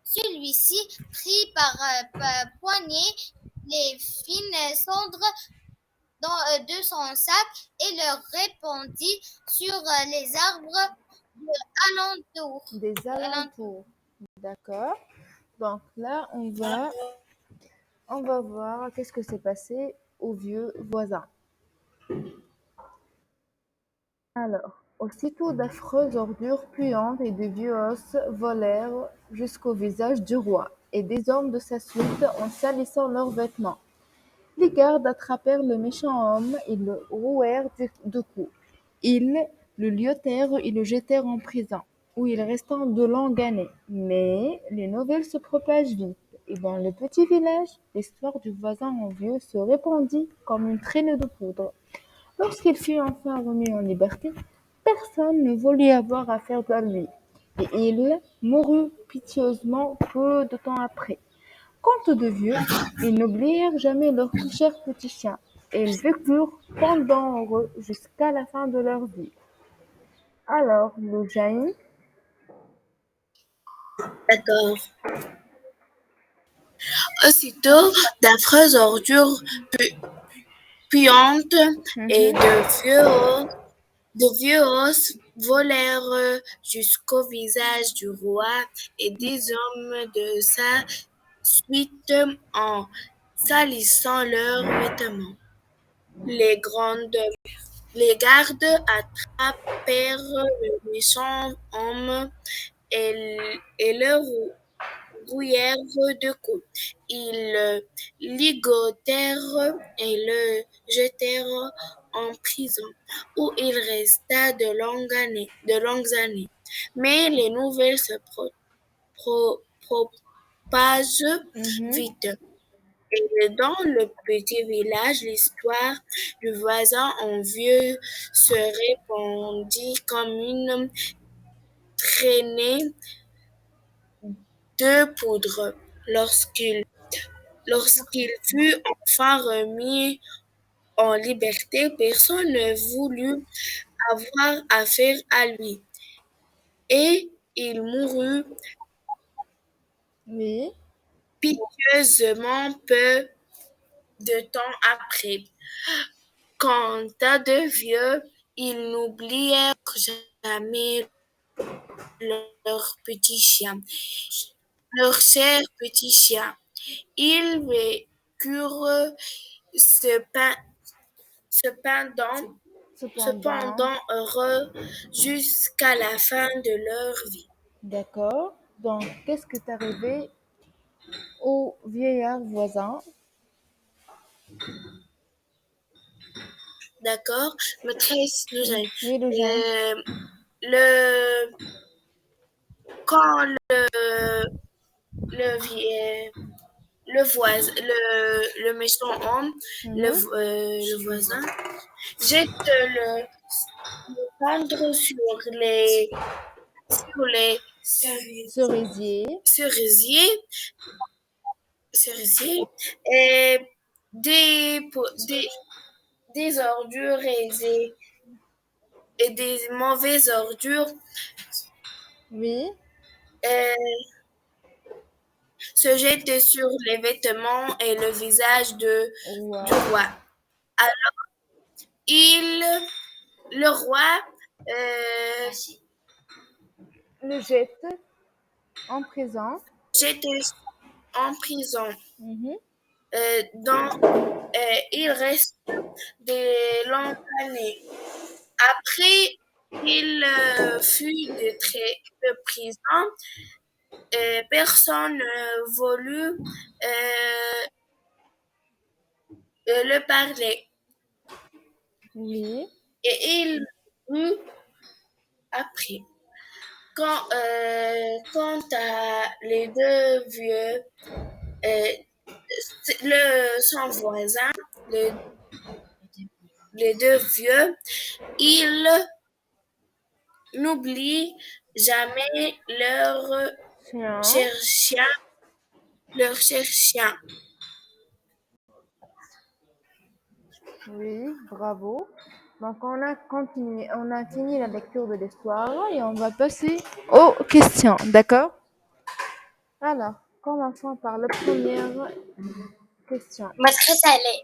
Celui-ci prit par poignée les fines cendres de son sac et le répandit sur les arbres alentour. Des alentours. D'accord. Donc là, on va voir qu'est-ce que s'est passé au vieux voisin. Alors, aussitôt d'affreuses ordures puantes et de vieux os volèrent jusqu'au visage du roi, et des hommes de sa suite en salissant leurs vêtements. Les gardes attrapèrent le méchant homme et le rouèrent de coups. Ils le liotèrent et le jetèrent en prison, où il resta de longues années. Mais les nouvelles se propagent vite, et dans le petit village, l'histoire du voisin envieux se répandit comme une traînée de poudre. Lorsqu'il fut enfin remis en liberté, personne ne voulut avoir affaire à lui, et il mourut piteusement peu de temps après. Quant aux deux vieux, ils n'oublièrent jamais leur tout cher petit chien, et ils vécurent pendant heureux jusqu'à la fin de leur vie. Alors, le Jaïn. D'accord. Aussitôt, d'affreuses ordures puantes et Mhm. de vieux os volèrent jusqu'au visage du roi et des hommes de sa suite en salissant leurs vêtements. Les grandes Les gardes attrapèrent le méchant homme et le rouillèrent de coups. Ils le ligotèrent et le jetèrent en prison, où il resta de longues années. Mais les nouvelles se propagent Mhm. vite. Et dans le petit village, l'histoire du voisin envieux se répandit comme une traînée de poudre. Lorsqu'il fut enfin remis en liberté, personne ne voulut avoir affaire à lui. Et il mourut Oui. piteusement peu de temps après. Quant à deux vieux, ils n'oublièrent jamais leur petit chien, leur cher petit chien. Ils vécurent cepen- cependant, Cependant, cependant heureux jusqu'à la fin de leur vie. d'accord. Donc, qu'est-ce qui est arrivé au vieillard voisin? D'accord, maîtresse Oui, Loujain. oui, le Jaïn. Euh, le, quand le, vie- le méchant homme, Mhm. le voisin, jette le cendre sur les Cerisier. cerisiers, cerisiers et des ordures et des mauvaises ordures Oui. euh, se jettent sur les vêtements et le visage du Roi. roi. Alors, le roi euh, Le jette en prison. jette en prison. Mhm. Dont il reste des longues années. Après qu'il fut de prison, personne ne voulut le parler. Oui. Et il mourut après. Quant à les deux vieux, euh, Son voisin, le- les deux vieux, ils n'oublient jamais Chien. cher chien, leur cher chien. Oui, bravo. Donc on a continué, on a fini la lecture de l'histoire et on va passer aux questions, d'accord? Alors, commençons par la première question. Maîtresse, elle est.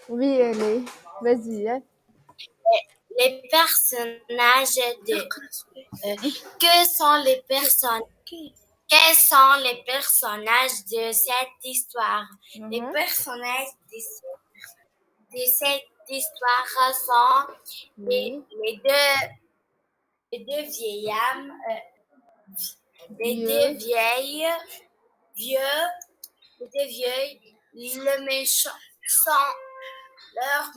Oui, elle est. Vas-y, hein. Les personnages de que sont les personnes quels sont les personnages de cette histoire? Les Mhm. personnages de cette histoire sont Oui, les deux vieilles âmes, les vieux, deux vieilles, vieux, les deux vieilles, le méchant, sont leur,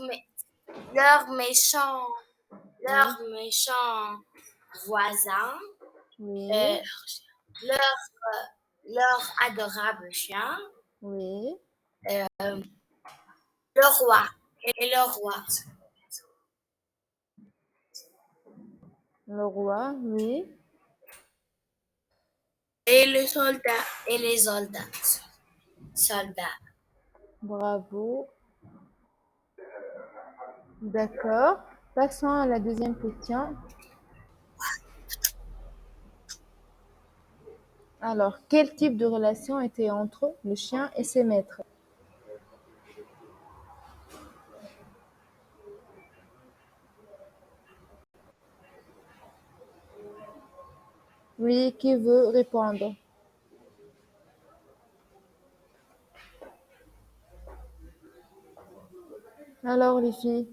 leur méchant, oui, leur méchant voisin, oui, euh, leur, leur adorable chien, oui, le roi et le roi le roi, oui, et le soldat et les soldats. Soldats. bravo, d'accord. Passons à la deuxième question. Alors, quel type de relation était entre le chien et ses maîtres? Oui, qui veut répondre? Alors, les filles.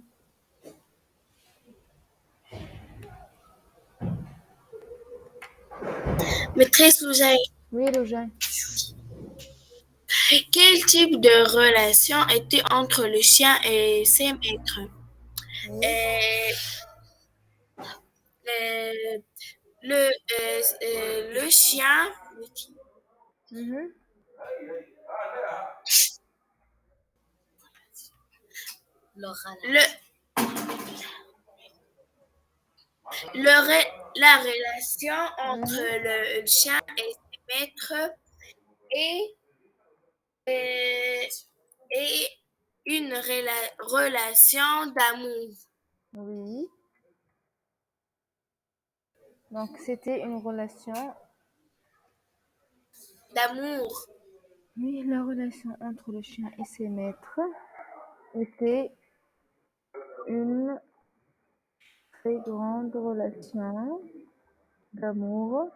Maîtresse Ouzai, Oui, Login. quel type de relation était entre le chien et ses maîtres? Oui. Euh, euh, le chien, Mhm. le, la relation entre Mhm. le chien et ses maîtres est, euh, est une relation d'amour. Oui. Donc, c'était une relation. D'amour. Oui, la relation entre le chien et ses maîtres était une très grande relation d'amour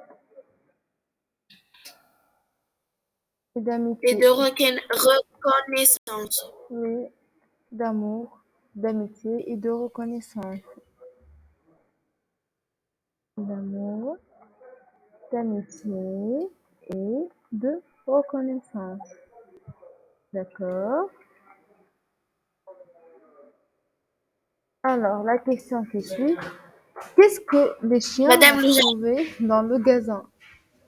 et Et d'amitié. de reconnaissance. Oui, d'amour, d'amitié et de reconnaissance. D'amour, d'amitié et de reconnaissance. D'accord. Alors, la question qui suit. Qu'est-ce que les chiens ont Madame Louza, trouvé dans le gazon?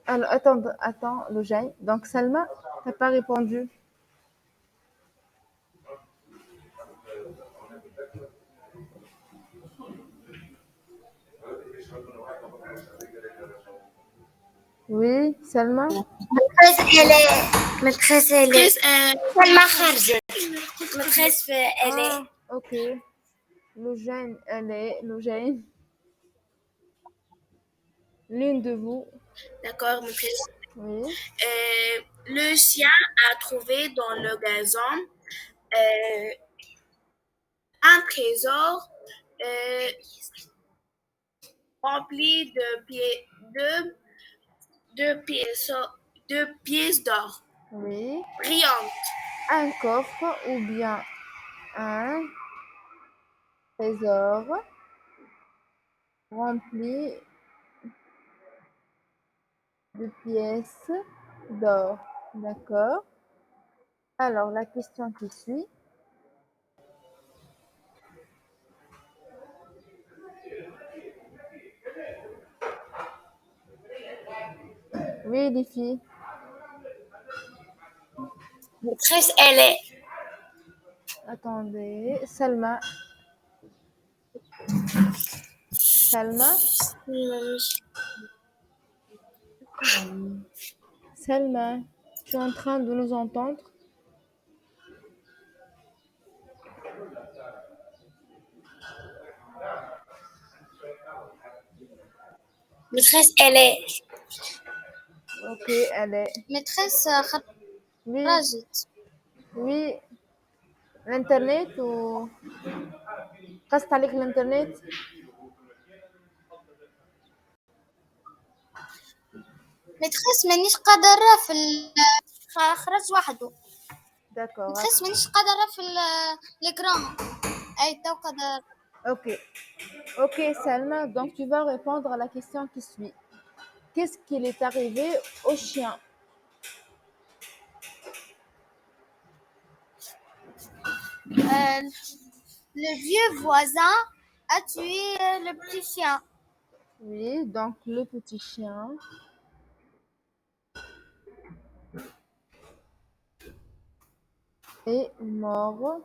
Alors, attends, Login. Donc, Salma, t'as pas répondu. Oui, Salma? maîtresse, elle est. Salma Kharja. Maîtresse, elle est. Ah, ok. Login, elle est. Login, l'une de vous. D'accord, maîtresse. Oui, Le chien a trouvé dans le gazon euh, un trésor euh, rempli de pièces, de pièces d'or oui. brillantes. Un coffre ou bien un trésor rempli de pièces d'or. D'accord. Alors, la question qui suit. Oui, les filles. Maîtresse, elle est. Attendez. Salma. Salma. Salma. Tu es en train de nous entendre? Maîtresse, elle est. Ok, elle est. Maîtresse, Oui, خرجت. oui. الانترنت و قصت عليك الانترنت. متخس مانيش قادرة في خرج وحده. D'accord. متخس مانيش قادرة في الإكران. أي تو قادرة. Ok. Ok, Salma. Donc, tu vas répondre à la question qui suit. Qu'est-ce qu'il est arrivé au chien? Le vieux voisin a tué le petit chien. Oui, donc le petit chien est mort.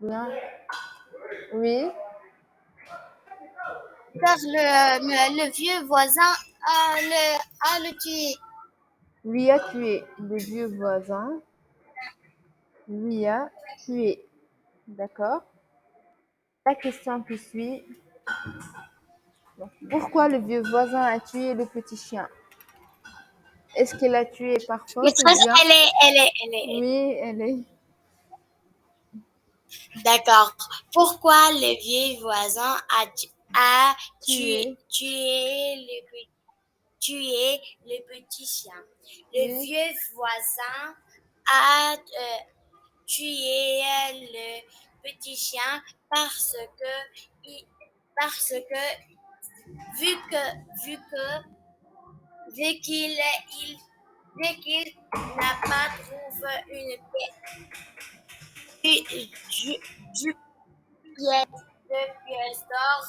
Bien. Oui, Car le vieux voisin a le tué. lui a tué. Le vieux voisin lui a tué. D'accord. La question qui suit. Donc, pourquoi le vieux voisin a tué le petit chien? Est-ce qu'il a tué par force ou Maîtresse, bien? elle est. Oui, elle est. D'accord. Pourquoi le vieux voisin a Tué. tué le petit chien? Le Oui, vieux voisin a tué le petit chien parce que vu que vu que vu qu'il n'a pas trouvé une pièce, deux pièces d'or,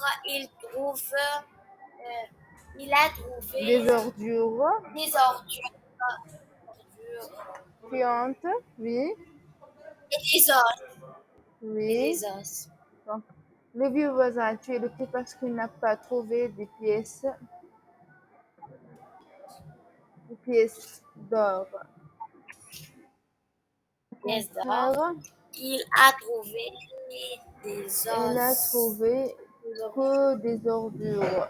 euh, il a trouvé des ordures des ordures puantes. Oui, et des os. Et oui. des os. Donc, le vieux voisin a tué le petit parce qu'il n'a pas trouvé des pièces d'or. Au Pièces d'or. contraire, Il a trouvé des elle a os. trouvé que des ordures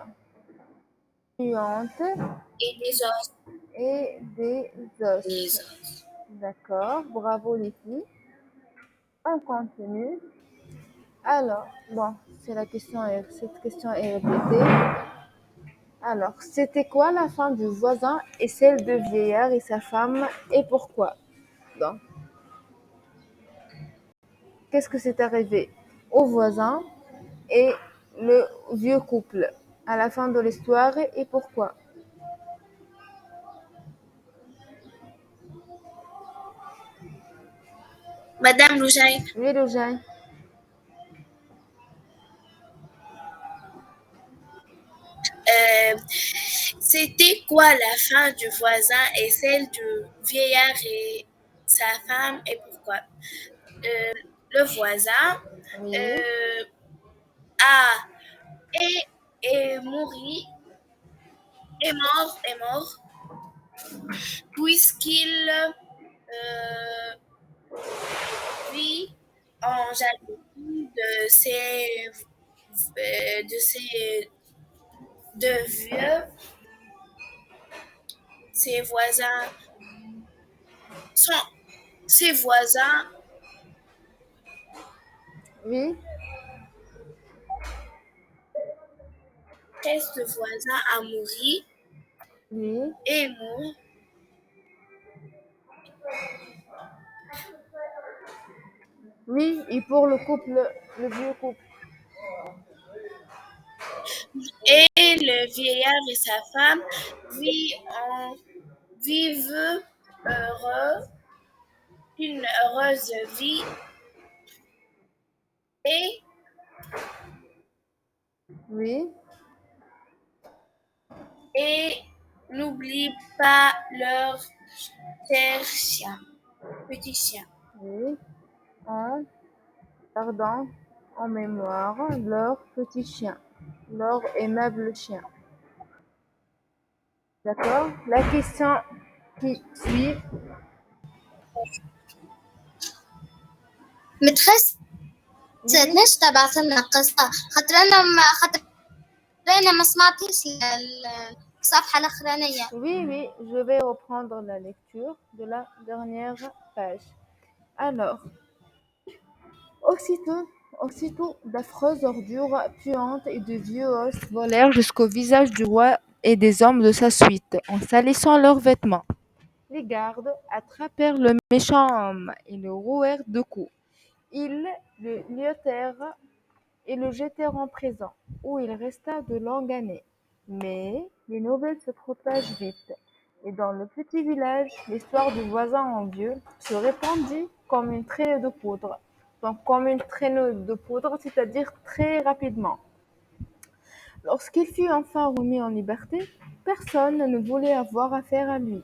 puantes Et des os. et des Des os. os. D'accord, bravo les filles. On continue. Alors, bon, cette question est répétée. Alors, c'était quoi la fin du voisin et celle de vieillard et sa femme et pourquoi? Donc, qu'est-ce que c'est arrivé au voisin et le vieux couple à la fin de l'histoire et pourquoi? Madame Loujain, Oui, le Jean. euh, c'était quoi la fin du voisin et celle du vieillard et sa femme et pourquoi? Le voisin Oui, euh, a est, est mouru, est mort puisqu'il vit en jalousie de ses deux vieux, ses voisins, son, ses voisins, oui, reste voisin a mouru, oui, est mort, oui, et pour le couple, le vieux couple. et le vieillard et sa femme vivent heureux, une heureuse vie et, Oui, et n'oublient pas leur cher chien, petit chien. Oui, en gardant en mémoire leur petit chien, leur aimable chien. D'accord? La question qui suit. متخس Oui, ليش تبعت لنا قصة خاطر أنا ما سمعتش الصفحة الأخرانية. oui, je vais reprendre la lecture de la dernière page. Alors, aussitôt, aussitôt, d'affreuses ordures puantes et de vieux os volèrent jusqu'au visage du roi et des hommes de sa suite, en salissant leurs vêtements. Les gardes attrapèrent le méchant homme et le rouèrent de coups. Ils le liotèrent et le jetèrent en prison, où il resta de longues années. Mais les nouvelles se propagent vite, et dans le petit village, l'histoire du voisin envieux se répandit comme une traînée de poudre. Donc comme une traînée de poudre, c'est-à-dire très rapidement. Lorsqu'il fut enfin remis en liberté, personne ne voulait avoir affaire à lui,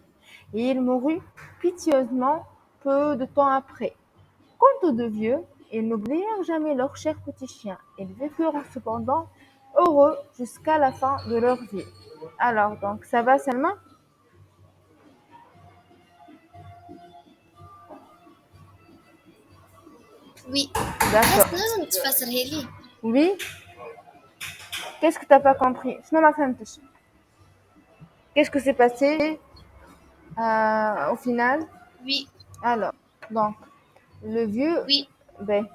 et il mourut piteusement peu de temps après. Quant aux deux vieux, ils n'oublièrent jamais leur cher petit chien. Ils vécurent cependant heureux jusqu'à la fin de leur vie. Alors, donc, ça va, Selma? Oui. D'accord. لازم تفسرها لي. Oui? Qu'est-ce que t'as pas compris? شنو ما فهمتش. Qu'est-ce que s'est passé au final? Oui, Alors, donc, le vieux, oui. ben,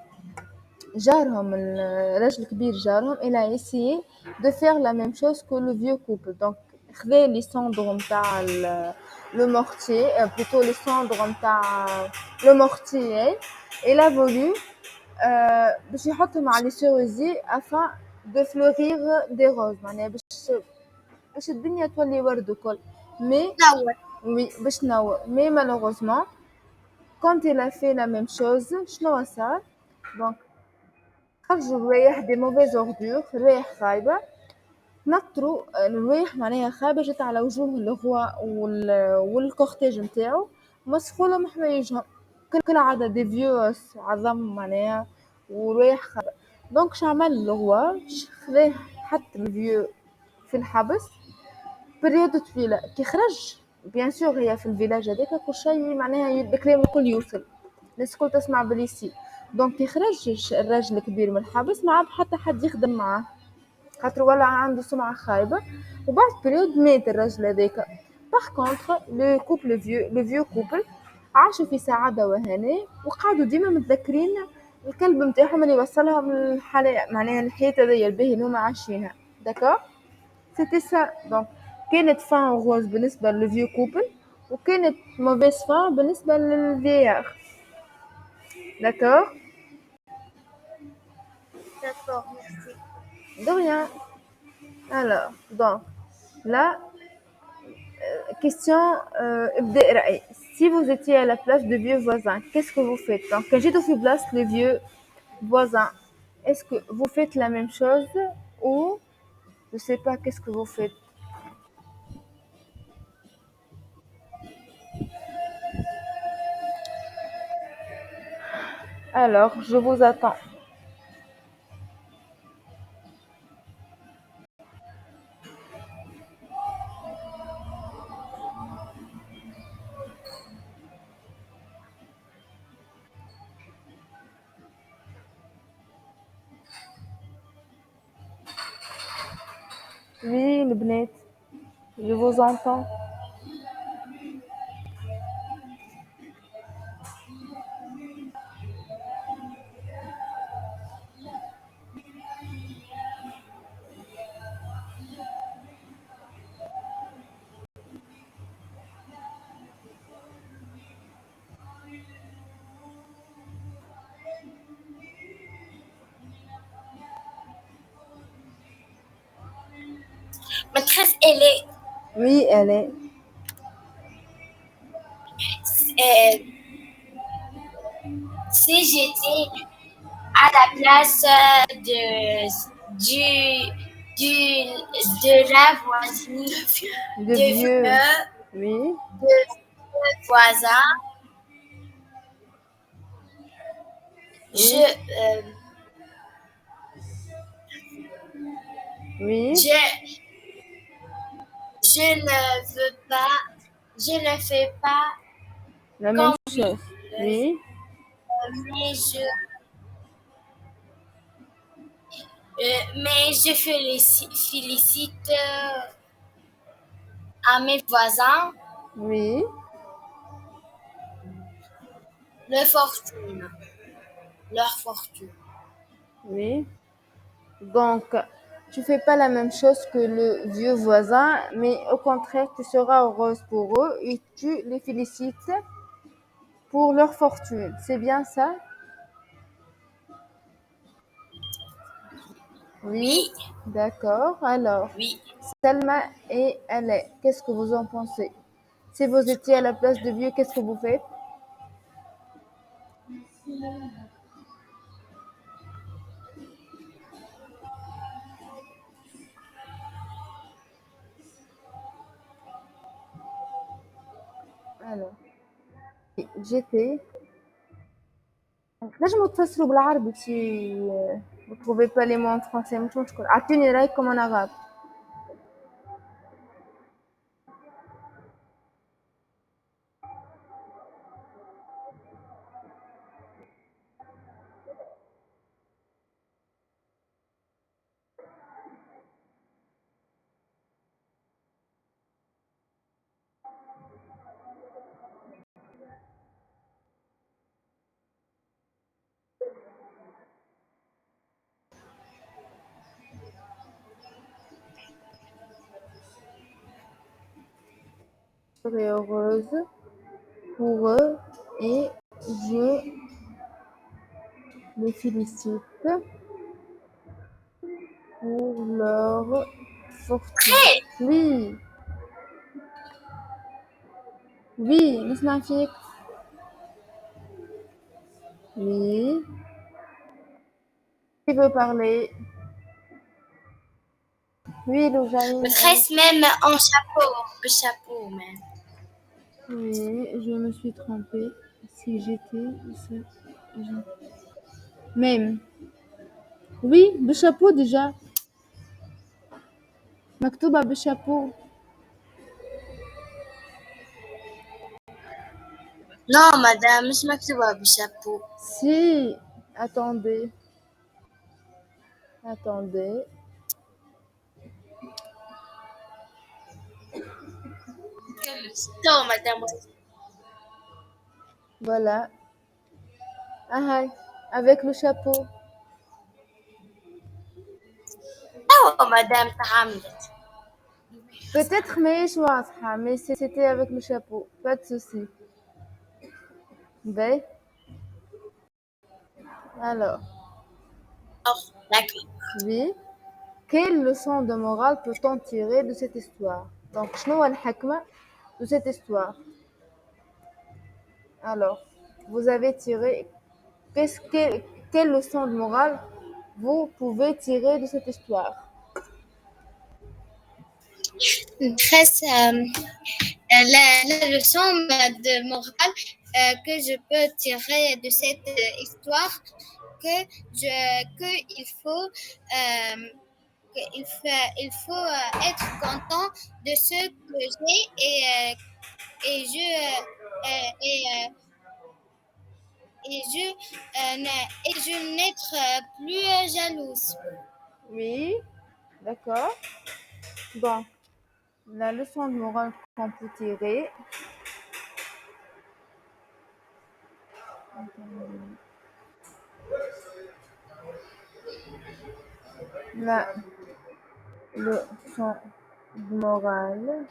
جارهم الراجل الكبير جارهم il a essayé de faire la même chose que le vieux couple donc خذا les cendres نتاع le mortier plutôt les cendres نتاع le mortier il a voulu باش يحطهم على les cerisiers afin de fleurir des roses معناها باش الدنيا تولي ورد وكل mais نور. oui باش تنور mais malheureusement quand il a fait la même chose شنو صار donc خرجوا الروايح دي موفيز اوردور روايح خايبة نطروا الروايح معناها خايبة جت على وجوه الغوا والكورتيج نتاعو مسخولهم حوايجهم كل عادة دي فيوس عظم معناها وروايح خايبة دونك شعمل الغوا خلاه حط الفيو في الحبس بريود طويلة كي خرج بيان سور هي في الفيلاج هذاك كل شيء معناها الكلام الكل يوصل الناس الكل تسمع بليسي دونك كي خرج الراجل الكبير من الحبس ما عاد حتى حد يخدم معاه خاطر ولا عنده سمعة خايبة وبعد بريود مات الراجل هذاك باغ كونطخ لو فيو كوبل عاشوا في سعادة وهناء وقعدوا ديما متذكرين الكلب نتاعهم اللي وصلهم للحياة معناها الحياة هذيا الباهية اللي هما عايشينها داكور سيتي سا دونك كانت فان غوز بالنسبة للفيو كوبل وكانت موفيس فان بالنسبة للفيار داكور D'accord, merci. de rien alors donc là question ابدأ رأي si vous étiez à la place de vieux voisins qu'est-ce que vous faites donc quand j'étais في place les vieux voisins est-ce que vous faites la même chose ou je sais pas qu'est-ce que vous faites alors je vous attends oui البنات je vous entends Maîtresse, elle est. oui elle est euh, si j'étais à la place de la voisine de de vieux vieux, oui voisin, je, Oui, euh, oui, je, je ne veux pas, je ne fais pas la même comme chose. lui, Oui, mais je félicite à mes voisins oui, leur fortune, leur fortune. oui. Donc, tu fais pas la même chose que le vieux voisin, mais au contraire, tu seras heureuse pour eux et tu les félicites pour leur fortune. C'est bien ça? Oui, Oui, d'accord. Alors, oui. Salma et Ale, qu'est-ce que vous en pensez? Si vous étiez à la place de vieux, qu'est-ce que vous faites? Alors, j'étais. نجمو تفسروا بالعربي شي vous trouvez pas les mots en français مش مشكل اعطيني رايكم انا غاب. Je serais heureuse pour eux et je les félicite pour leur fortune. Très, Oui, oui, نسمع فيك. Oui, qui veut parler? Oui, Loujaïne, allez. presque même en chapeau, le chapeau même. Oui, je me suis trompée. Si j'étais... Même. Oui, le chapeau déjà. مكتوبة بالشابو. Non, madame, مش مكتوبة بالشابو. Si, attendez, attendez. Non, madame. Voilà. Ah, ah, avec le chapeau. Non, madame تعمدت. Peut-être mais واضحة, mais c'était avec le chapeau. Pas de souci. Ben, alors, D'accord. oui. Quelle leçon de morale peut-on tirer de cette histoire? Donc, شنو هو الحكمة de cette histoire? Alors, vous avez tiré quelle leçon de morale vous pouvez tirer de cette histoire? Très, la leçon de morale que je peux tirer de cette histoire, que que il faut être content de ce que j'ai et je et et je n'être plus jalouse. Oui, d'accord. Bon, la leçon de morale qu'on peut tirer, la leçon de morale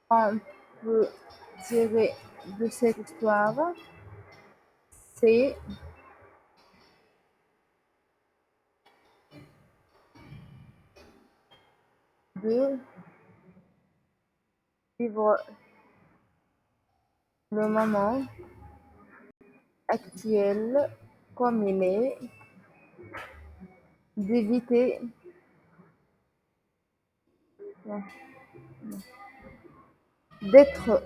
qu'on peut tirer de cette histoire, c'est de vivre le moment actuel comme il est, d'éviter d'être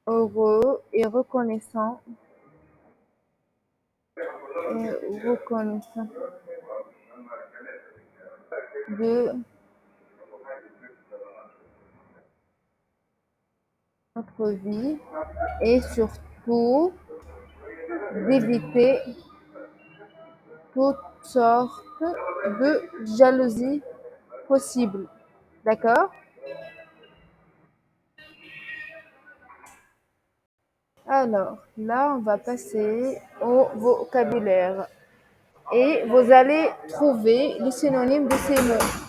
heureux et reconnaissant de notre vie et surtout d'éviter toutes sortes de jalousie possibles. D'accord? Alors, là, on va passer au vocabulaire. Et vous allez trouver les synonymes de ces mots.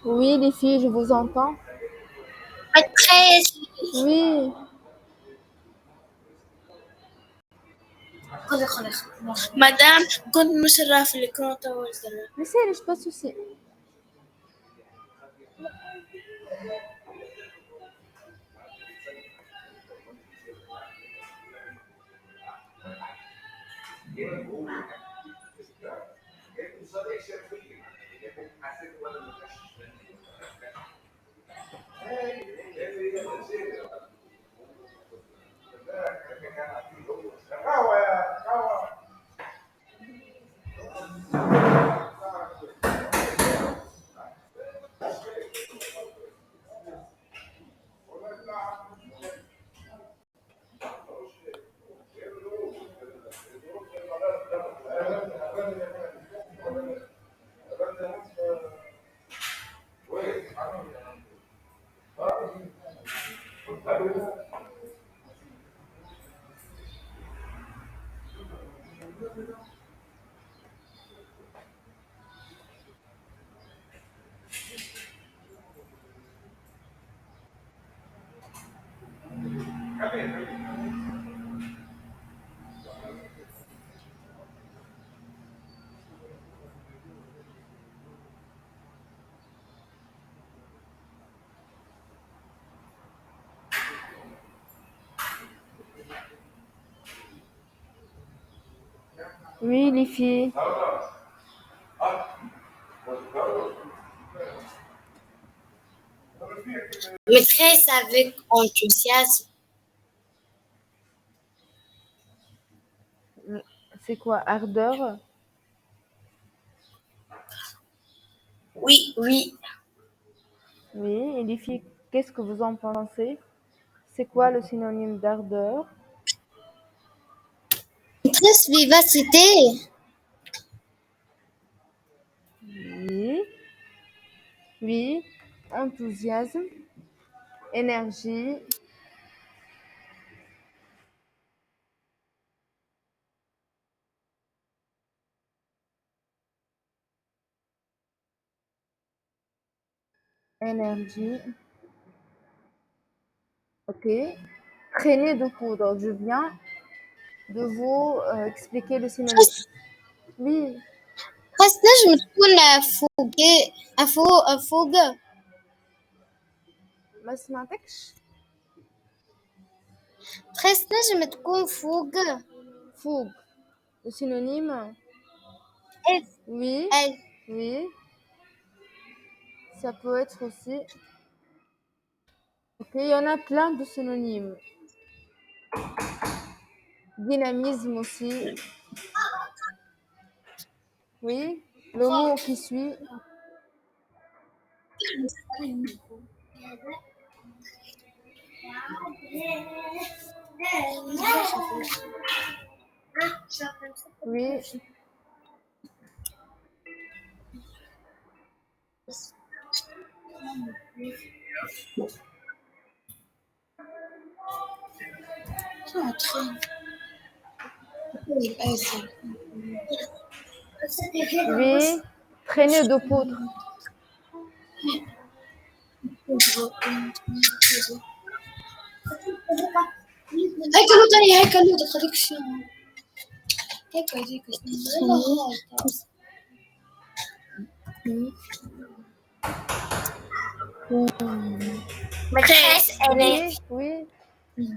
Oui, les filles, je vous entends. Maîtresse, Oui, madame, كنت مشرفة في الكون توزن. mais c'est je pas de souci. Oui, les filles. Maîtresse avec enthousiasme. C'est quoi, ardeur? Oui, oui. Oui, et les filles, qu'est-ce que vous en pensez? C'est quoi le synonyme d'ardeur? Maîtresse vivacité. Oui, oui, enthousiasme, énergie, énergie, ok. Traînée de poudre, je viens de vous expliquer le synonyme. Oui, Maîtresse نجم تكون فوقي فوق. ما سمعتكش. Maîtresse نجم تكون فوق. Fougue, le synonyme. F Oui, L. oui, ça peut être aussi. Ok, il y en a plein de synonymes. Dynamisme aussi. Oui, le mot qui suit. Oui, oui, traînée de poudre. هيكلوا تاني هيكلوا ده خليك شنو Maîtresse, elle est Oui, oui,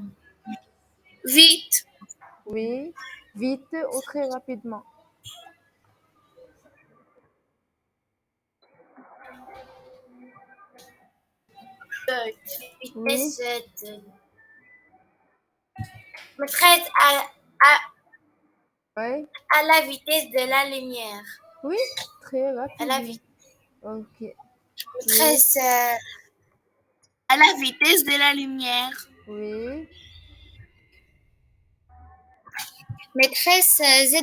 vite. oui. Vite ou très rapidement. Oui, Vitesse maîtresse oui, à la vitesse de la lumière. oui. Très À la rapide. Ok. Oui, vitesse à la vitesse de la lumière. oui, Maîtresse Z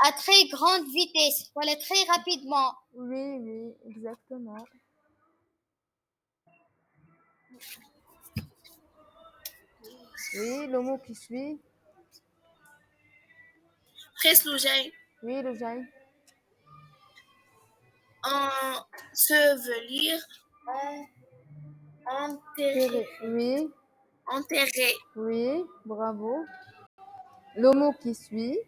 à très grande vitesse, voilà, très rapidement. oui, oui, exactement. Oui, le mot qui suit. Presse l'objet. Oui, le jail. Ensevelir, enterrer, Oui, enterrer. oui, bravo. Le mot qui suit.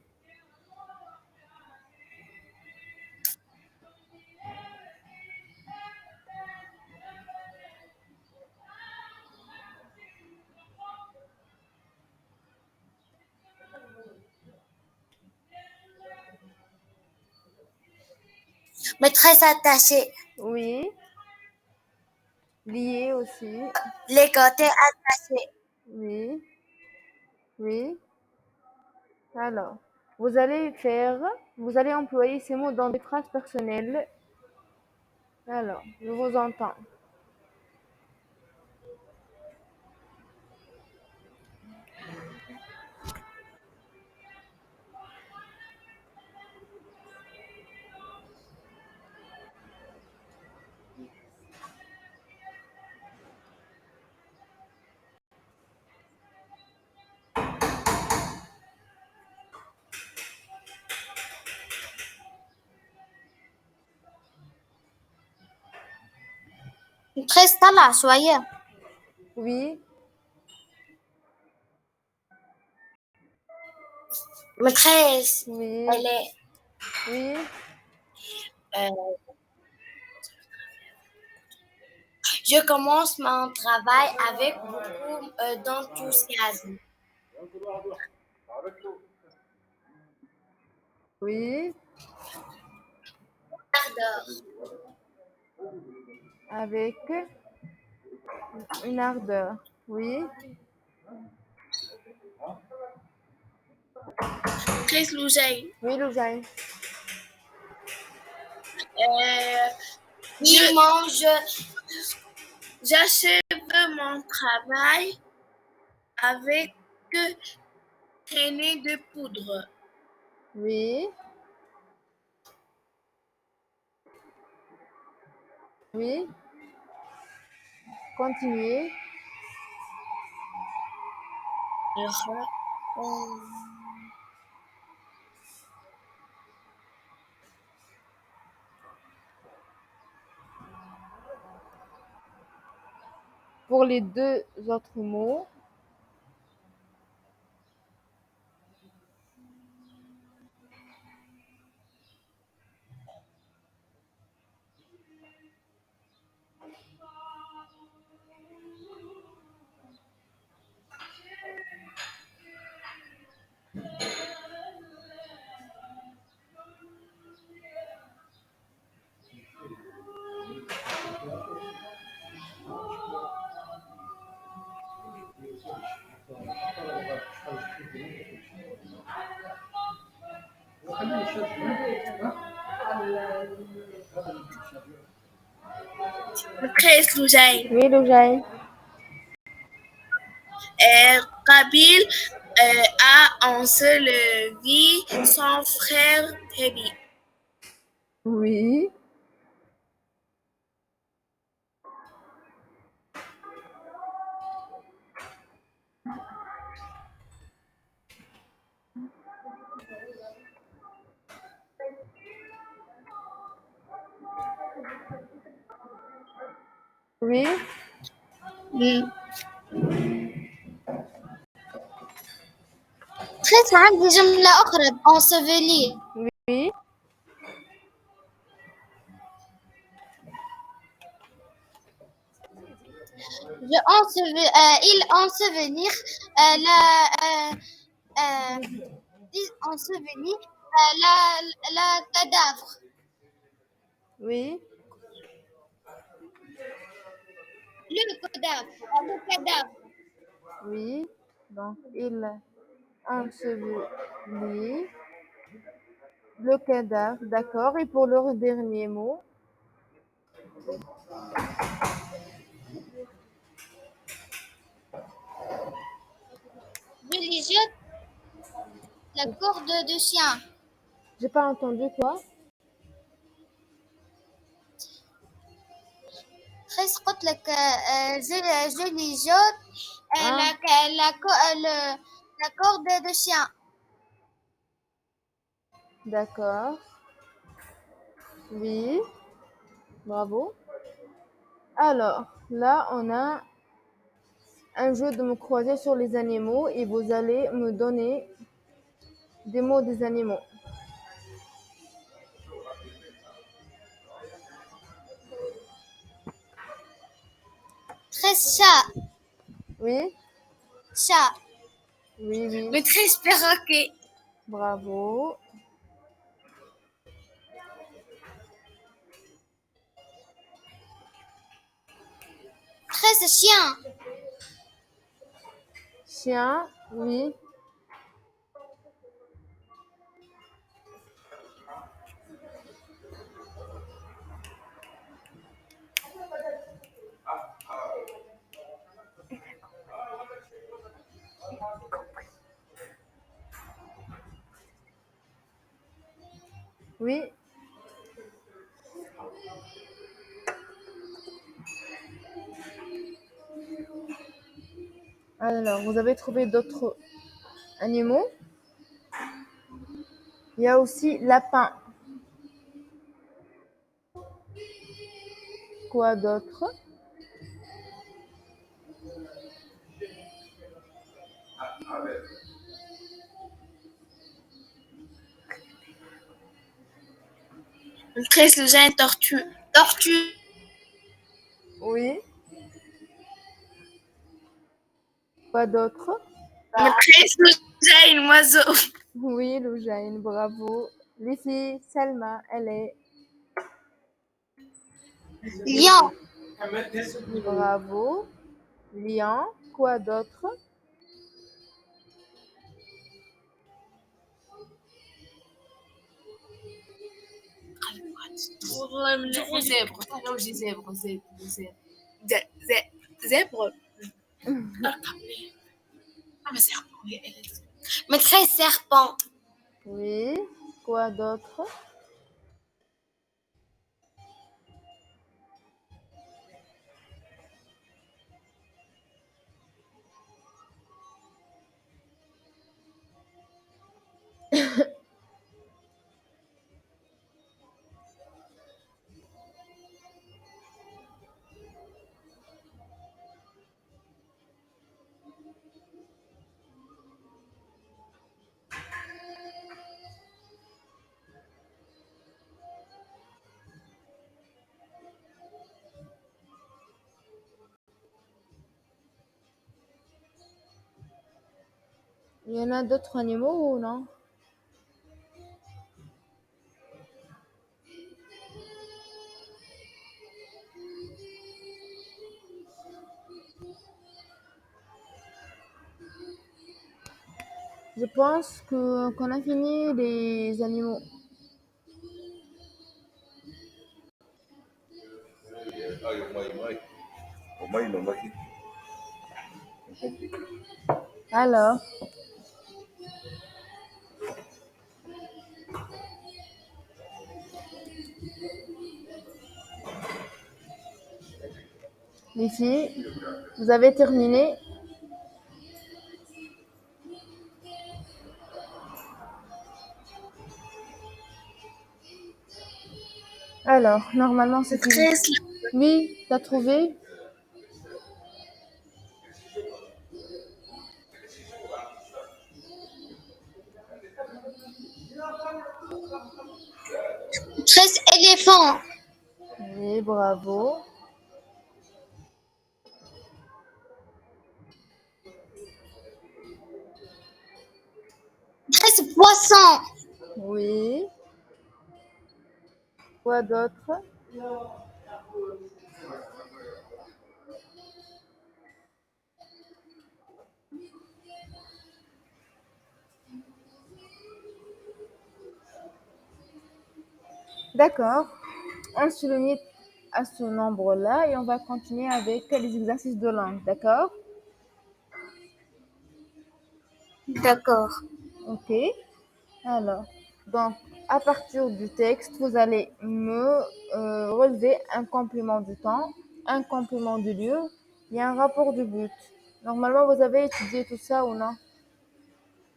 Maîtresse attachée, Oui, lié aussi. les côtés attachés. Oui, oui. Alors, vous allez employer ces mots dans des phrases personnelles. Alors, je vous entends. Maîtresse là, soyez. Oui, Maîtresse, oui, elle est. oui, euh, je commence mon travail avec beaucoup d'enthousiasme. oui, Ardeur. avec une ardeur. Oui, Presse l'objet. oui, le jail. J'achève mon travail avec traînée de poudre. Oui, oui. Continuez. Pour les deux autres mots, Presse l'objet. oui, le jail. Kabil a un seul vie, son frère Pébi. Oui, oui, متخيل عندي جملة أخرى ensevelir. Oui. Il ensevelir ensevelir la cadavre. Oui. Le cadavre. Oui. Donc, il ensevelit le cadavre. D'accord. Et pour le dernier mot? Je lui jette la corde de chien. J'ai pas entendu quoi? خيس قلت لك je lui jette la corde de chien. D'accord. Oui. Bravo. Alors, là, on a un jeu de me croiser sur les animaux et vous allez me donner des mots des animaux. Chat. Oui. Chat. Oui, oui. Maîtresse perroquet. Bravo. Chien. Chien. Oui. Oui. Alors, vous avez trouvé d'autres animaux? Il y a aussi lapin. Quoi d'autre? Maîtresse le chien tortue. Tortue. Oui. Quoi d'autre? Maîtresse le chien oiseau. Oui, Loujaine, bravo. Les filles, Selma, elle est. Lion. Bravo. Lion. Quoi d'autre? Zèbre. Zèbre. Maîtresse serpent. Oui. Quoi d'autre? Il y en a d'autres animaux ou non? Je pense qu'on a fini les animaux. Alors, les filles, vous avez terminé? Alors, normalement, c'est fini. Maîtresse. Oui, t'as trouvé? Éléphant. Oui, bravo. Maîtresse poisson. Oui. Quoi d'autre? D'accord. On se limite à ce nombre-là et on va continuer avec les exercices de langue, d'accord? D'accord. Ok. Alors, donc, à partir du texte, vous allez me relever un complément du temps, un complément du lieu et un rapport du but. Normalement, vous avez étudié tout ça ou non?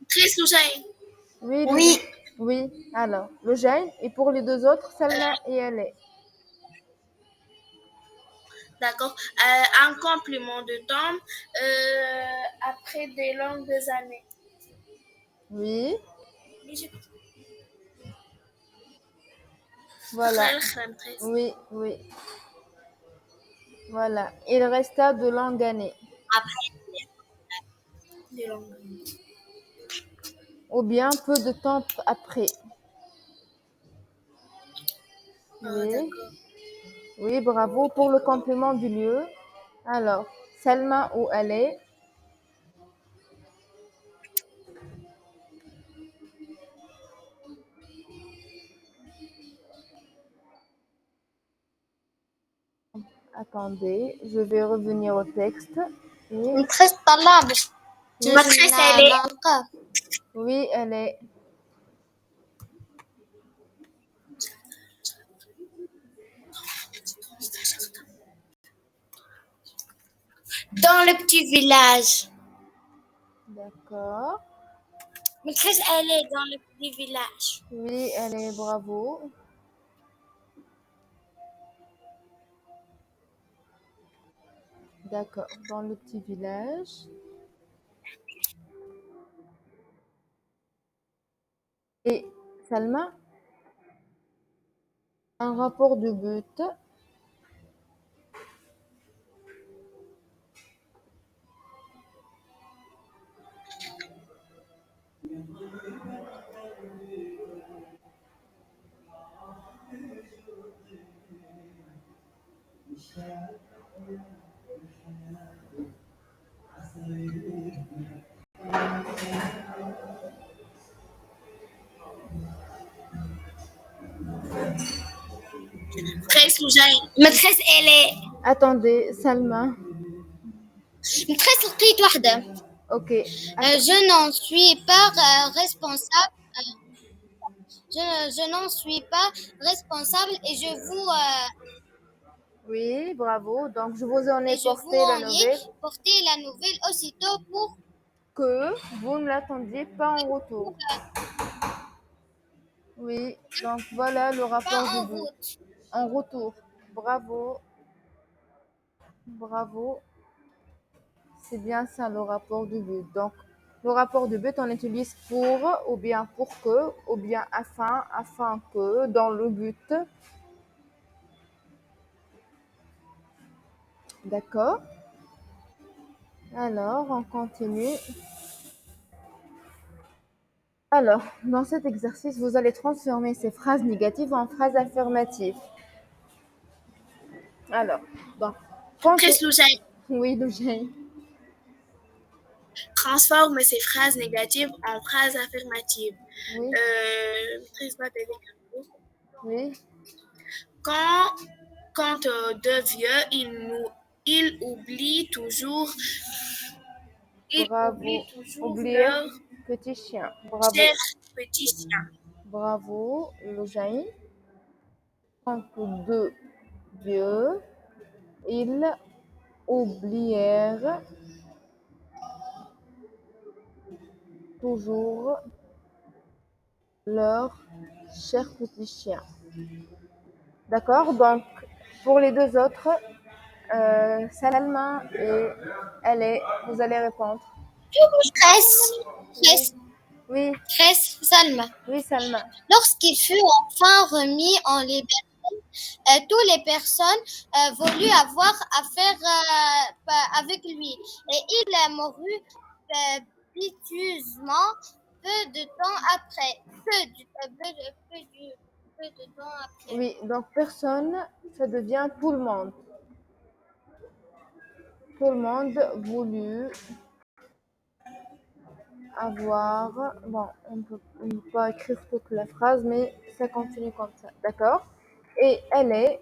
Maîtresse Loujain. Oui, le Oui. oui. Alors, le gène et pour les deux autres, Salma et elle. D'accord. Un complément de temps après des longues années. Oui, بيجي voilà. maîtresse. Oui, oui, voilà. Il resta de longues années. Après des longues années. Ou bien peu de temps après. Oui, D'accord. oui, bravo pour le complément du lieu. Alors, Salma où elle est? Attendez, je vais revenir au texte. Oui, Maîtresse طلاب. oui, Maîtresse elle est oui, elle est. dans le petit village. D'accord. Maîtresse elle est dans le petit village. Oui, elle est, bravo. D'accord, dans le petit village. Et Salma, un rapport de but. Maîtresse Loujain. Maîtresse elle est Attendez, Salma. maîtresse لقيت واحدة. Ok. Je n'en suis pas responsable. Je n'en suis pas responsable Oui, bravo. Donc, je vous en ai et je vous porté la en ai nouvelle porté la nouvelle aussitôt que vous ne l'attendiez pas en retour. Oui, donc voilà le pas rapport du en but. route. En retour. Bravo, bravo. C'est bien ça le rapport du but. Donc, le rapport du but, on utilise pour, ou bien pour que, ou bien afin que, dans le but. D'accord? Alors, on continue. Alors, dans cet exercice, vous allez transformer ces phrases négatives en phrases affirmatives. Alors, donc, quand Maîtresse Loujain oui, le j'ai. transforme ces phrases négatives en phrases affirmatives. Oui, Maîtresse Babel. oui, Quand, quand deux vieux, ils oublient toujours, ils bravo. oublient toujours Oublier leur petit chien. Bravo, cher petit chien. bravo, le j'ai. Quand deux vieux, ils oublièrent toujours leur cher petit chien. D'accord? Donc, pour les deux autres, Salma et elle est, vous allez répondre. Maîtresse, Oui, oui, maîtresse Salma. oui, Salma. Lorsqu'il fut enfin remis en liberté, Toutes les personnes voulu avoir affaire avec lui et il mourut piteusement peu de temps après. Peu de temps après. Oui, donc personne, ça devient tout le monde. Tout le monde voulut avoir. Bon, on ne peut pas écrire toute la phrase, mais ça continue comme ça, d'accord? Et elle est.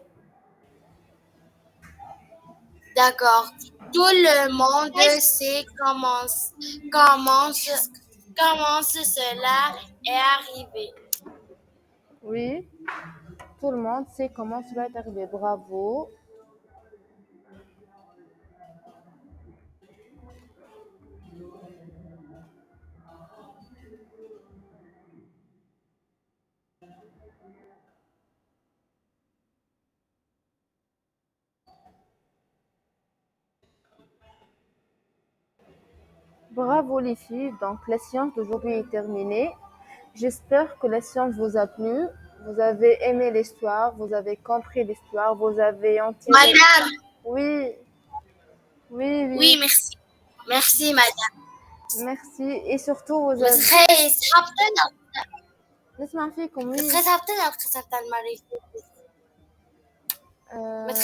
D'accord. Tout le monde sait comment cela est arrivé. Oui, tout le monde sait comment cela est arrivé. Bravo. Bravo les filles, donc la séance d'aujourd'hui est terminée. J'espère que la séance vous a plu. Vous avez aimé l'histoire, vous avez compris l'histoire, vous avez en tiré. Madame. Oui, oui, Oui, oui. merci. Merci, madame. Merci. Et surtout, vous بس avez. نسمع فيكم وي. خايفة المريض.